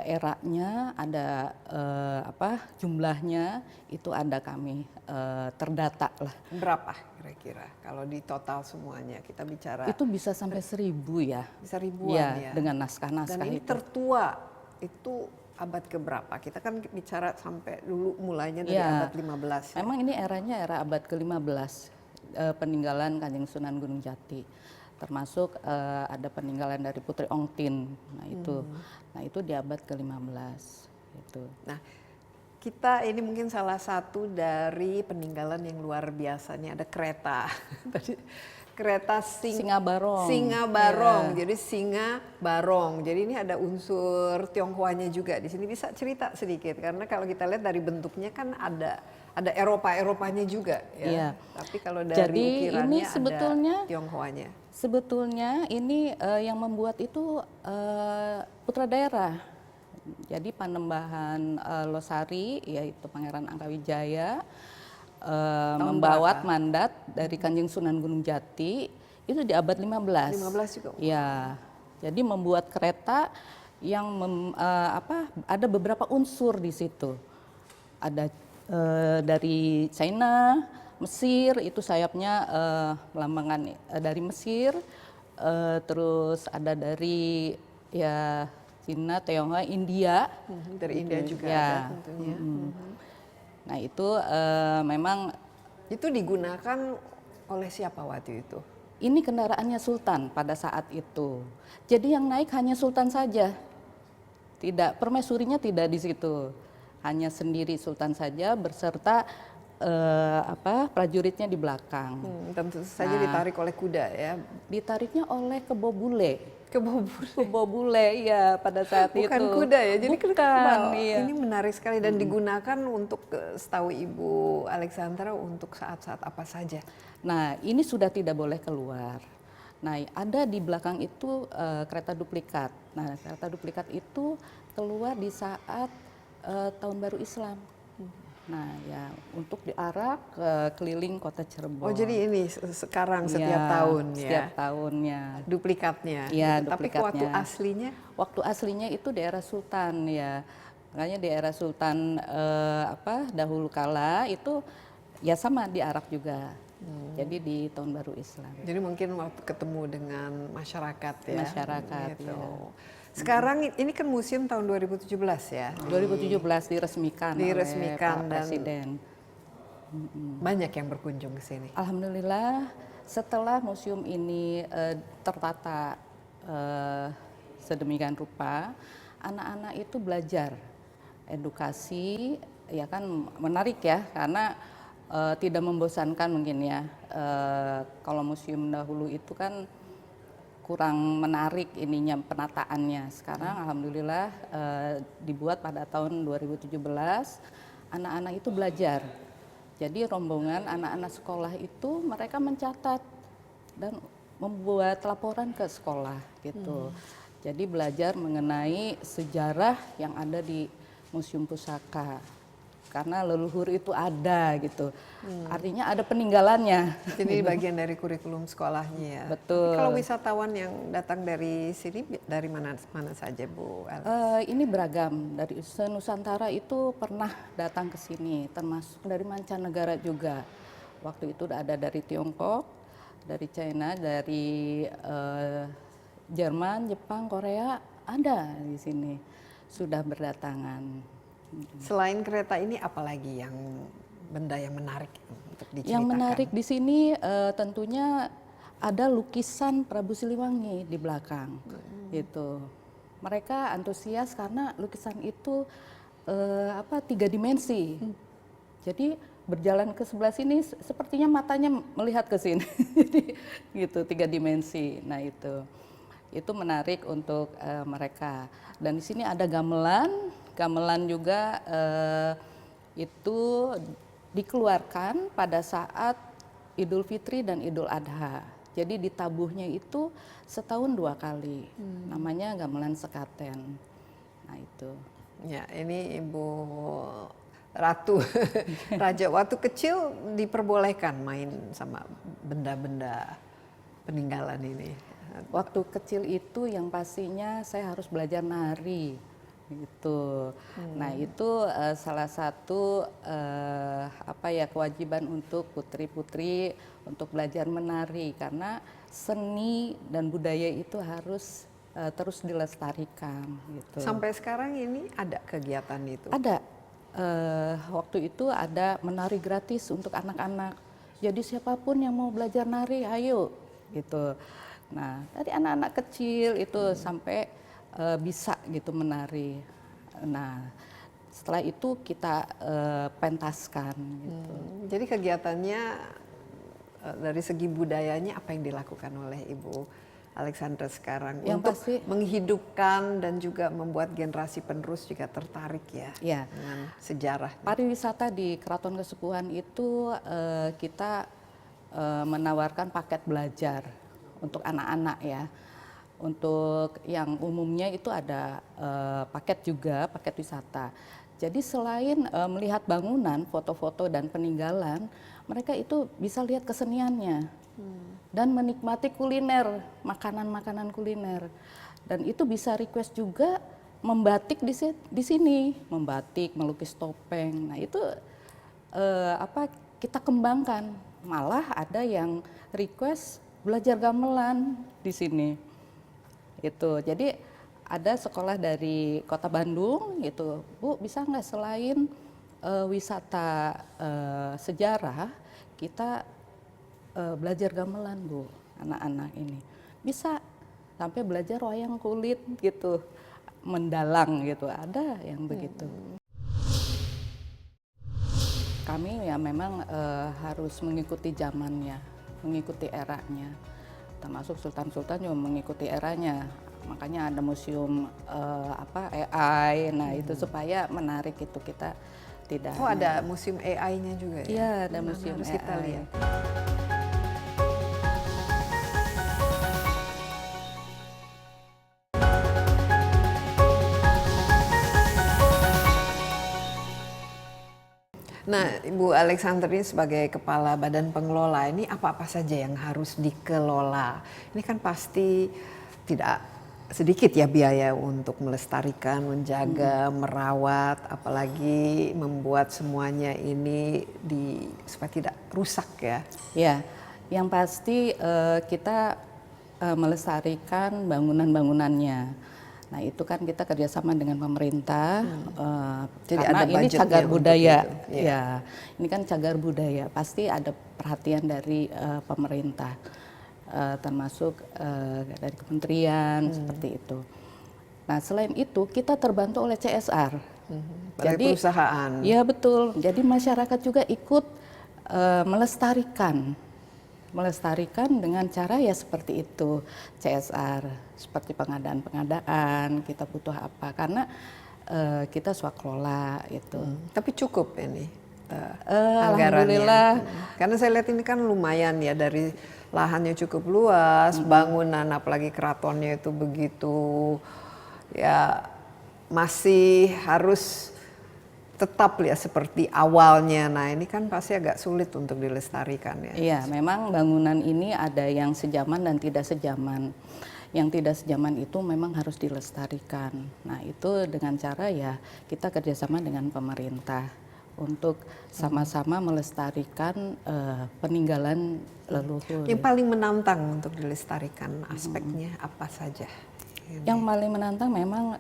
eranya, ada jumlahnya, itu ada kami terdata lah. Berapa kira-kira kalau di total semuanya kita bicara? Itu bisa sampai 1000 ya. Bisa ribuan ya. Dengan naskah-naskah. Dan ini itu tertua itu abad keberapa? Kita kan bicara sampai dulu mulainya dari abad 15. Memang ini eranya era abad ke-15, peninggalan Kanjeng Sunan Gunung Jati. Termasuk ada peninggalan dari Putri Ongtin. Nah itu di abad ke-15 itu. Nah, kita ini mungkin salah satu dari peninggalan yang luar biasa. Ini ada kereta. Kereta Singa Barong. Singa Barong. Jadi Singa Barong. Jadi ini ada unsur Tionghoanya juga di sini. Bisa cerita sedikit karena kalau kita lihat dari bentuknya kan ada Eropa-Eropanya juga ya. Iya. Tapi kalau dari ukirannya ini sebetulnya ada Tionghoanya. Sebetulnya ini yang membuat itu putra daerah. Jadi Panembahan Losari yaitu Pangeran Angkawijaya membawa mandat dari Kanjeng Sunan Gunung Jati itu di abad 15. 15 juga. Ya, jadi membuat kereta yang ada beberapa unsur di situ. Ada dari China, Mesir, itu sayapnya lambangan dari Mesir, terus ada dari ya Cina, Tionghoa, India. Dari India juga ya. ada tentunya. Nah itu memang Itu digunakan oleh siapa waktu itu? ini kendaraannya Sultan pada saat itu. Jadi yang naik hanya Sultan saja, tidak permaisurinya tidak di situ, hanya sendiri Sultan saja berserta prajuritnya di belakang. Tentu saja ditarik oleh kuda ya. Ditariknya oleh kebo bule. Kebo bule. Kebo bule ya pada saat itu. Bukan kuda ya. Jadi bukan, iya. Ini menarik sekali dan digunakan untuk setahu Ibu Alexandra untuk saat-saat apa saja. Nah ini sudah tidak boleh keluar. Nah ada di belakang itu kereta duplikat. Nah kereta duplikat itu keluar di saat Tahun Baru Islam. Nah ya untuk diarak ke keliling kota Cirebon. Oh jadi ini sekarang setiap Ya, tahun ya? Setiap tahunnya. Duplikatnya? Iya, Tapi duplikatnya. waktu aslinya? Waktu aslinya itu di era Sultan ya. Makanya di era Sultan dahulu kala itu ya sama diarak juga. Jadi di Tahun Baru Islam. Jadi mungkin waktu ketemu dengan masyarakat ya? Masyarakat, gitu. ya. Sekarang ini kan museum tahun 2017 ya? 2017 diresmikan oleh Pak dan Presiden. banyak yang berkunjung ke sini. Alhamdulillah setelah museum ini tertata sedemikian rupa, anak-anak itu belajar edukasi, ya kan menarik ya karena tidak membosankan mungkin ya. Kalau museum dahulu itu kan kurang menarik ininya penataannya. Sekarang alhamdulillah dibuat pada tahun 2017, anak-anak itu belajar. Jadi rombongan anak-anak sekolah itu mereka mencatat dan membuat laporan ke sekolah gitu. Jadi belajar mengenai sejarah yang ada di Museum Pusaka. Karena leluhur itu ada gitu. Artinya ada peninggalannya. Jadi bagian dari kurikulum sekolahnya ya. Betul. Tapi kalau wisatawan yang datang dari sini dari mana saja Bu Alex? Ini beragam, dari se-Nusantara itu pernah datang ke sini, termasuk dari mancanegara juga. Waktu itu ada dari Tiongkok, dari China, dari Jerman, Jepang, Korea, ada di sini sudah berdatangan. Selain kereta ini apalagi yang benda yang menarik untuk diceritakan? Yang menarik di sini tentunya ada lukisan Prabu Siliwangi di belakang. Gitu. Mereka antusias karena lukisan itu 3 dimensi. Jadi berjalan ke sebelah sini sepertinya matanya melihat ke sini. Jadi gitu 3 dimensi. Nah itu menarik untuk mereka. Dan di sini ada gamelan juga itu dikeluarkan pada saat Idul Fitri dan Idul Adha. Jadi ditabuhnya itu setahun 2 kali. Namanya gamelan sekaten. Nah itu. Ya ini Ibu Ratu Raja waktu kecil diperbolehkan main sama benda-benda peninggalan ini. Waktu kecil itu yang pastinya saya harus belajar nari gitu. Nah itu salah satu kewajiban untuk putri-putri untuk belajar menari karena seni dan budaya itu harus terus dilestarikan gitu. Sampai sekarang ini ada kegiatan itu? Ada. Waktu itu ada menari gratis untuk anak-anak. Jadi siapapun yang mau belajar nari, ayo gitu. Nah dari anak-anak kecil itu sampai bisa gitu menari. Nah setelah itu kita pentaskan. Gitu. Jadi kegiatannya dari segi budayanya apa yang dilakukan oleh Ibu Alexandra sekarang Yang untuk pasti, menghidupkan dan juga membuat generasi penerus juga tertarik ya, dengan sejarah. Pariwisata di Keraton Kasepuhan itu kita menawarkan paket belajar untuk anak-anak ya. Untuk yang umumnya itu ada paket juga, paket wisata. Jadi selain melihat bangunan, foto-foto dan peninggalan, mereka itu bisa lihat keseniannya dan menikmati kuliner, makanan-makanan kuliner. Dan itu bisa request juga membatik di sini, membatik, melukis topeng. Nah itu kita kembangkan. Malah ada yang request belajar gamelan di sini. Itu jadi ada sekolah dari Kota Bandung gitu, Bu bisa nggak selain wisata sejarah kita belajar gamelan Bu, anak-anak ini bisa sampai belajar wayang kulit gitu, mendalang gitu, ada yang begitu. Kami ya memang harus mengikuti zamannya, mengikuti eranya, termasuk Sultan-Sultan juga mengikuti eranya. Makanya ada museum AI, nah itu supaya menarik itu kita tidak. Oh ada museum AI-nya juga ya? Iya ada museum harus AI. kita lihat. Nah, Ibu Alexander ini sebagai kepala badan pengelola ini apa-apa saja yang harus dikelola? Ini kan pasti tidak sedikit ya biaya untuk melestarikan, menjaga, merawat, apalagi membuat semuanya ini supaya tidak rusak ya. Ya, yang pasti kita melestarikan bangunan-bangunannya. Nah itu kan kita kerjasama dengan pemerintah, Jadi karena ada ini budgetnya cagar untuk budaya, itu, ya ini kan cagar budaya, pasti ada perhatian dari pemerintah, termasuk dari kementerian seperti itu. Nah selain itu kita terbantu oleh CSR, Jadi perusahaan. ya betul, jadi masyarakat juga ikut melestarikan dengan cara ya seperti itu, CSR, seperti pengadaan kita butuh apa, karena kita swakelola itu. Tapi cukup ini Alhamdulillah. anggarannya. Karena saya lihat ini kan lumayan ya, dari lahannya cukup luas, bangunan apalagi keratonnya itu begitu ya masih harus tetap ya seperti awalnya. Nah ini kan pasti agak sulit untuk dilestarikan ya. Iya, memang bangunan ini ada yang sejaman dan tidak sejaman. Yang tidak sejaman itu memang harus dilestarikan. Nah itu dengan cara ya kita kerjasama dengan pemerintah untuk sama-sama melestarikan peninggalan leluhur. Yang paling menantang untuk dilestarikan aspeknya apa saja? Yang paling menantang memang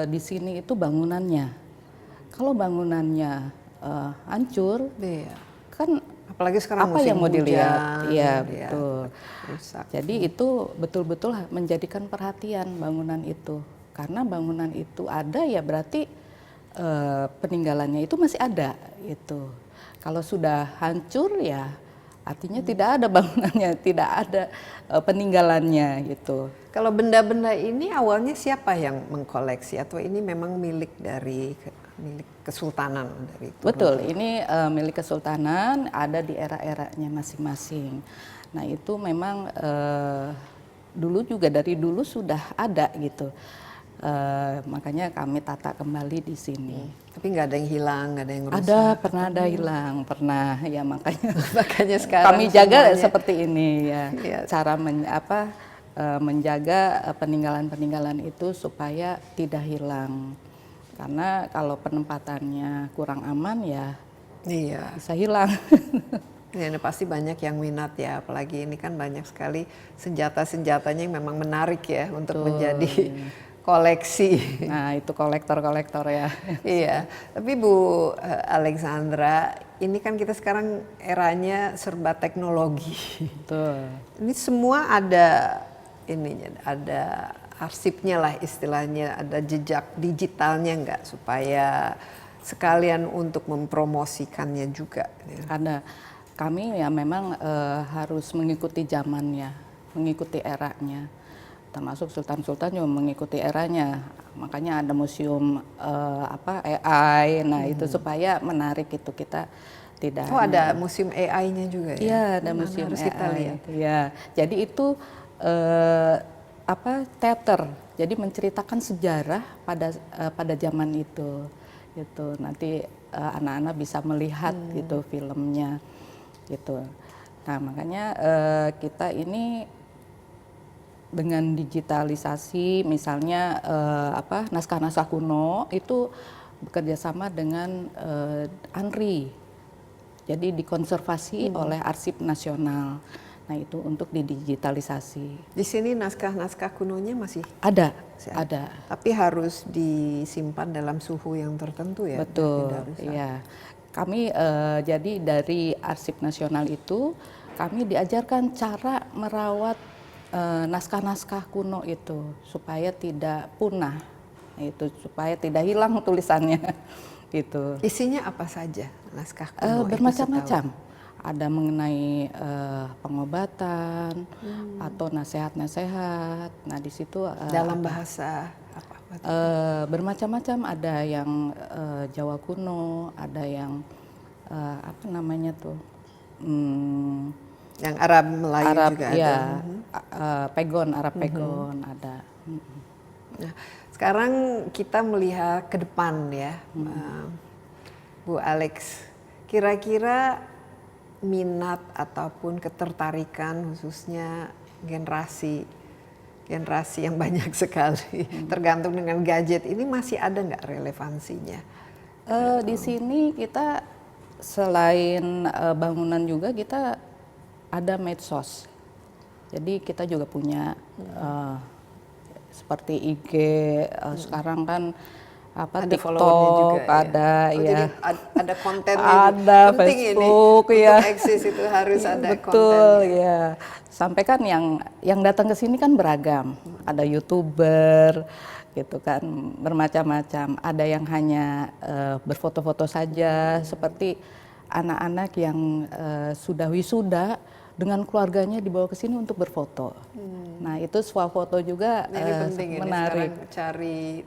di sini itu bangunannya. Kalau bangunannya hancur, Iya. kan Apalagi sekarang apa musim yang mau dilihat? hujan, Iya ya, betul. rusak. Jadi itu betul-betul menjadikan perhatian bangunan itu, karena bangunan itu ada ya berarti peninggalannya itu masih ada itu. Kalau sudah hancur ya artinya tidak ada bangunannya, tidak ada peninggalannya gitu. Kalau benda-benda ini awalnya siapa yang mengkoleksi atau ini memang milik kesultanan dari Turki? Betul, ini milik kesultanan, ada di era-eranya masing-masing. Nah itu memang dulu juga dari dulu sudah ada gitu. Makanya kami tata kembali di sini. Tapi nggak ada yang hilang, nggak ada yang rusak. Ada, pernah ada hilang, pernah ya makanya. Makanya sekarang Kami jaga semuanya- seperti ini ya, Iya. cara menjaga peninggalan-peninggalan itu supaya tidak hilang. Karena kalau penempatannya kurang aman ya Iya. bisa hilang. Ya, ini pasti banyak yang minat ya, apalagi ini kan banyak sekali senjata-senjatanya yang memang menarik ya untuk menjadi koleksi. Nah itu kolektor-kolektor ya. Iya, tapi Bu Alexandra, ini kan kita sekarang eranya serba teknologi. Betul. Ini semua ada ininya, ada arsipnya lah istilahnya, ada jejak digitalnya nggak supaya sekalian untuk mempromosikannya juga. Ya. Ada. Kami ya memang harus mengikuti zamannya, mengikuti eranya. Termasuk Sultan-Sultan juga mengikuti eranya. Makanya ada museum AI. Nah, itu supaya menarik itu kita tidak. Oh, ada museum AI-nya juga ya? Iya, ada Mana museum harus AI. kita lihat. Ya, jadi itu teater. Jadi menceritakan sejarah pada zaman itu. gitu. Nanti anak-anak bisa melihat gitu filmnya gitu. Nah, makanya kita ini dengan digitalisasi misalnya naskah-naskah kuno itu bekerja sama dengan ANRI. Jadi dikonservasi oleh Arsip Nasional. Nah, itu untuk didigitalisasi. Di sini naskah-naskah kunonya masih Ada, masih ada. tapi harus disimpan dalam suhu yang tertentu ya. Betul, tidak rusak. ya. Kami jadi dari Arsip Nasional itu kami diajarkan cara merawat naskah-naskah kuno itu supaya tidak punah, itu supaya tidak hilang tulisannya, gitu. Isinya apa saja naskah kuno itu Bermacam-macam. Ada mengenai pengobatan atau nasihat-nasihat. Nah, di situ dalam bahasa apa? bermacam-macam, ada yang Jawa kuno, ada yang apa namanya tuh, Yang Arab Melayu Arab, juga ya, ada. Pegon, Arab Pegon ada. Nah, sekarang kita melihat ke depan ya, Bu Alex. Kira-kira minat ataupun ketertarikan khususnya generasi yang banyak sekali tergantung dengan gadget ini masih ada nggak relevansinya? Di sini kita selain bangunan juga kita ada medsos. Jadi kita juga punya seperti IG, sekarang kan Ada TikTok, followernya juga, ada ya. ya. Jadi ada kontennya. Ada penting Facebook, ini. ya. Untuk eksis itu harus ada Betul, kontennya. ya. Sampai kan yang datang ke sini kan beragam. Ada YouTuber gitu kan, bermacam-macam. Ada yang hanya berfoto-foto saja, seperti anak-anak yang sudah wisuda dengan keluarganya dibawa ke sini untuk berfoto. Nah, itu swafoto juga Nah, ini penting ini menarik. sekarang cari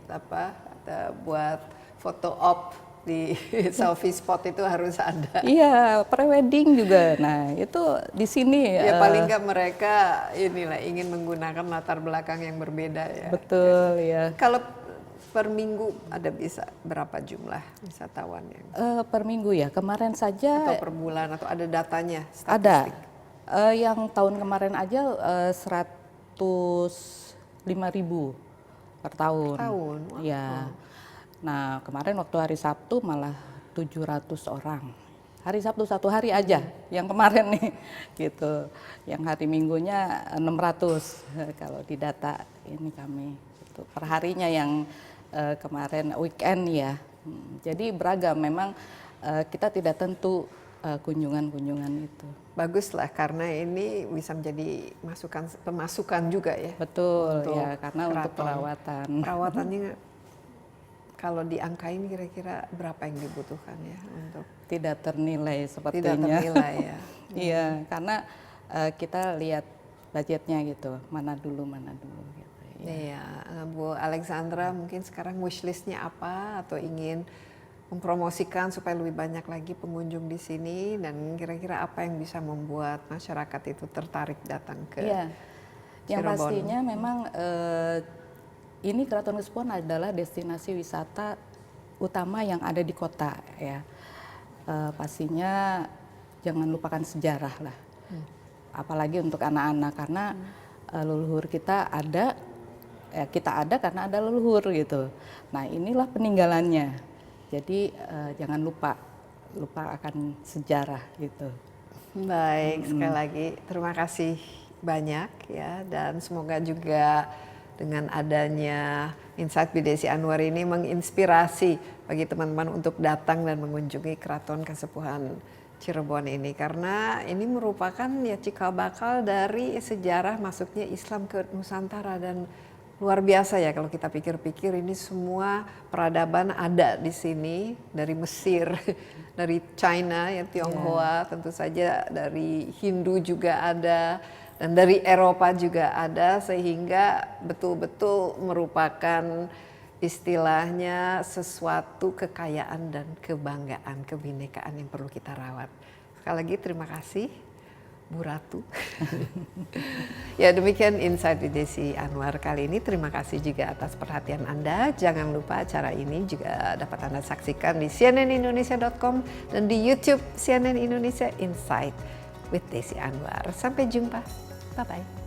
buat foto op di selfie spot itu harus ada. Iya, prewedding juga. Nah, itu di sini Ya paling nggak mereka inilah ingin menggunakan latar belakang yang berbeda ya. betul ya. Kalau per minggu ada bisa berapa jumlah wisatawan yang Per minggu ya. Kemarin atau saja per bulan atau ada datanya ada. statistik? Yang tahun kemarin aja 105.000 per tahun. Tahun. Wow. Ya. Nah, kemarin waktu hari Sabtu malah 700 orang. Hari Sabtu satu hari aja yang kemarin nih gitu. Yang hari Minggunya 600 kalau di data ini kami gitu. Perharinya yang kemarin weekend ya. Jadi beragam memang, kita tidak tentu kunjungan-kunjungan itu. Baguslah karena ini bisa menjadi pemasukan juga ya. Betul Untuk ya, karena untuk keraton. perawatan. Perawatannya kalau diangkain kira-kira berapa yang dibutuhkan ya untuk Tidak ternilai sepertinya. tidak ternilai ya. Iya, karena kita lihat budgetnya gitu, mana dulu gitu. Iya, Bu Alexandra mungkin sekarang wishlistnya apa atau ingin mempromosikan supaya lebih banyak lagi pengunjung di sini dan kira-kira apa yang bisa membuat masyarakat itu tertarik datang ke Iya. Yang Cirebon? pastinya memang ini Keraton Kasepuhan adalah destinasi wisata utama yang ada di kota ya. Pastinya jangan lupakan sejarah lah. Apalagi untuk anak-anak karena leluhur kita ada karena ada leluhur gitu. Nah, inilah peninggalannya. Jadi jangan lupa akan sejarah gitu. Baik, sekali lagi terima kasih banyak ya dan semoga juga dengan adanya Insight with Desi Anwar ini menginspirasi bagi teman-teman untuk datang dan mengunjungi Keraton Kasepuhan Cirebon ini karena ini merupakan ya cikal bakal dari sejarah masuknya Islam ke Nusantara dan luar biasa ya kalau kita pikir-pikir ini semua peradaban ada di sini dari Mesir, dari China ya Tionghoa, tentu saja dari Hindu juga ada dan dari Eropa juga ada sehingga betul-betul merupakan istilahnya sesuatu kekayaan dan kebanggaan, kebinekaan yang perlu kita rawat. Sekali lagi terima kasih Bu Ratu. Ya, demikian Insight with Desi Anwar kali ini. Terima kasih juga atas perhatian Anda. Jangan lupa acara ini juga dapat Anda saksikan di cnnindonesia.com dan di YouTube CNN Indonesia Insight with Desi Anwar. Sampai jumpa. Bye-bye.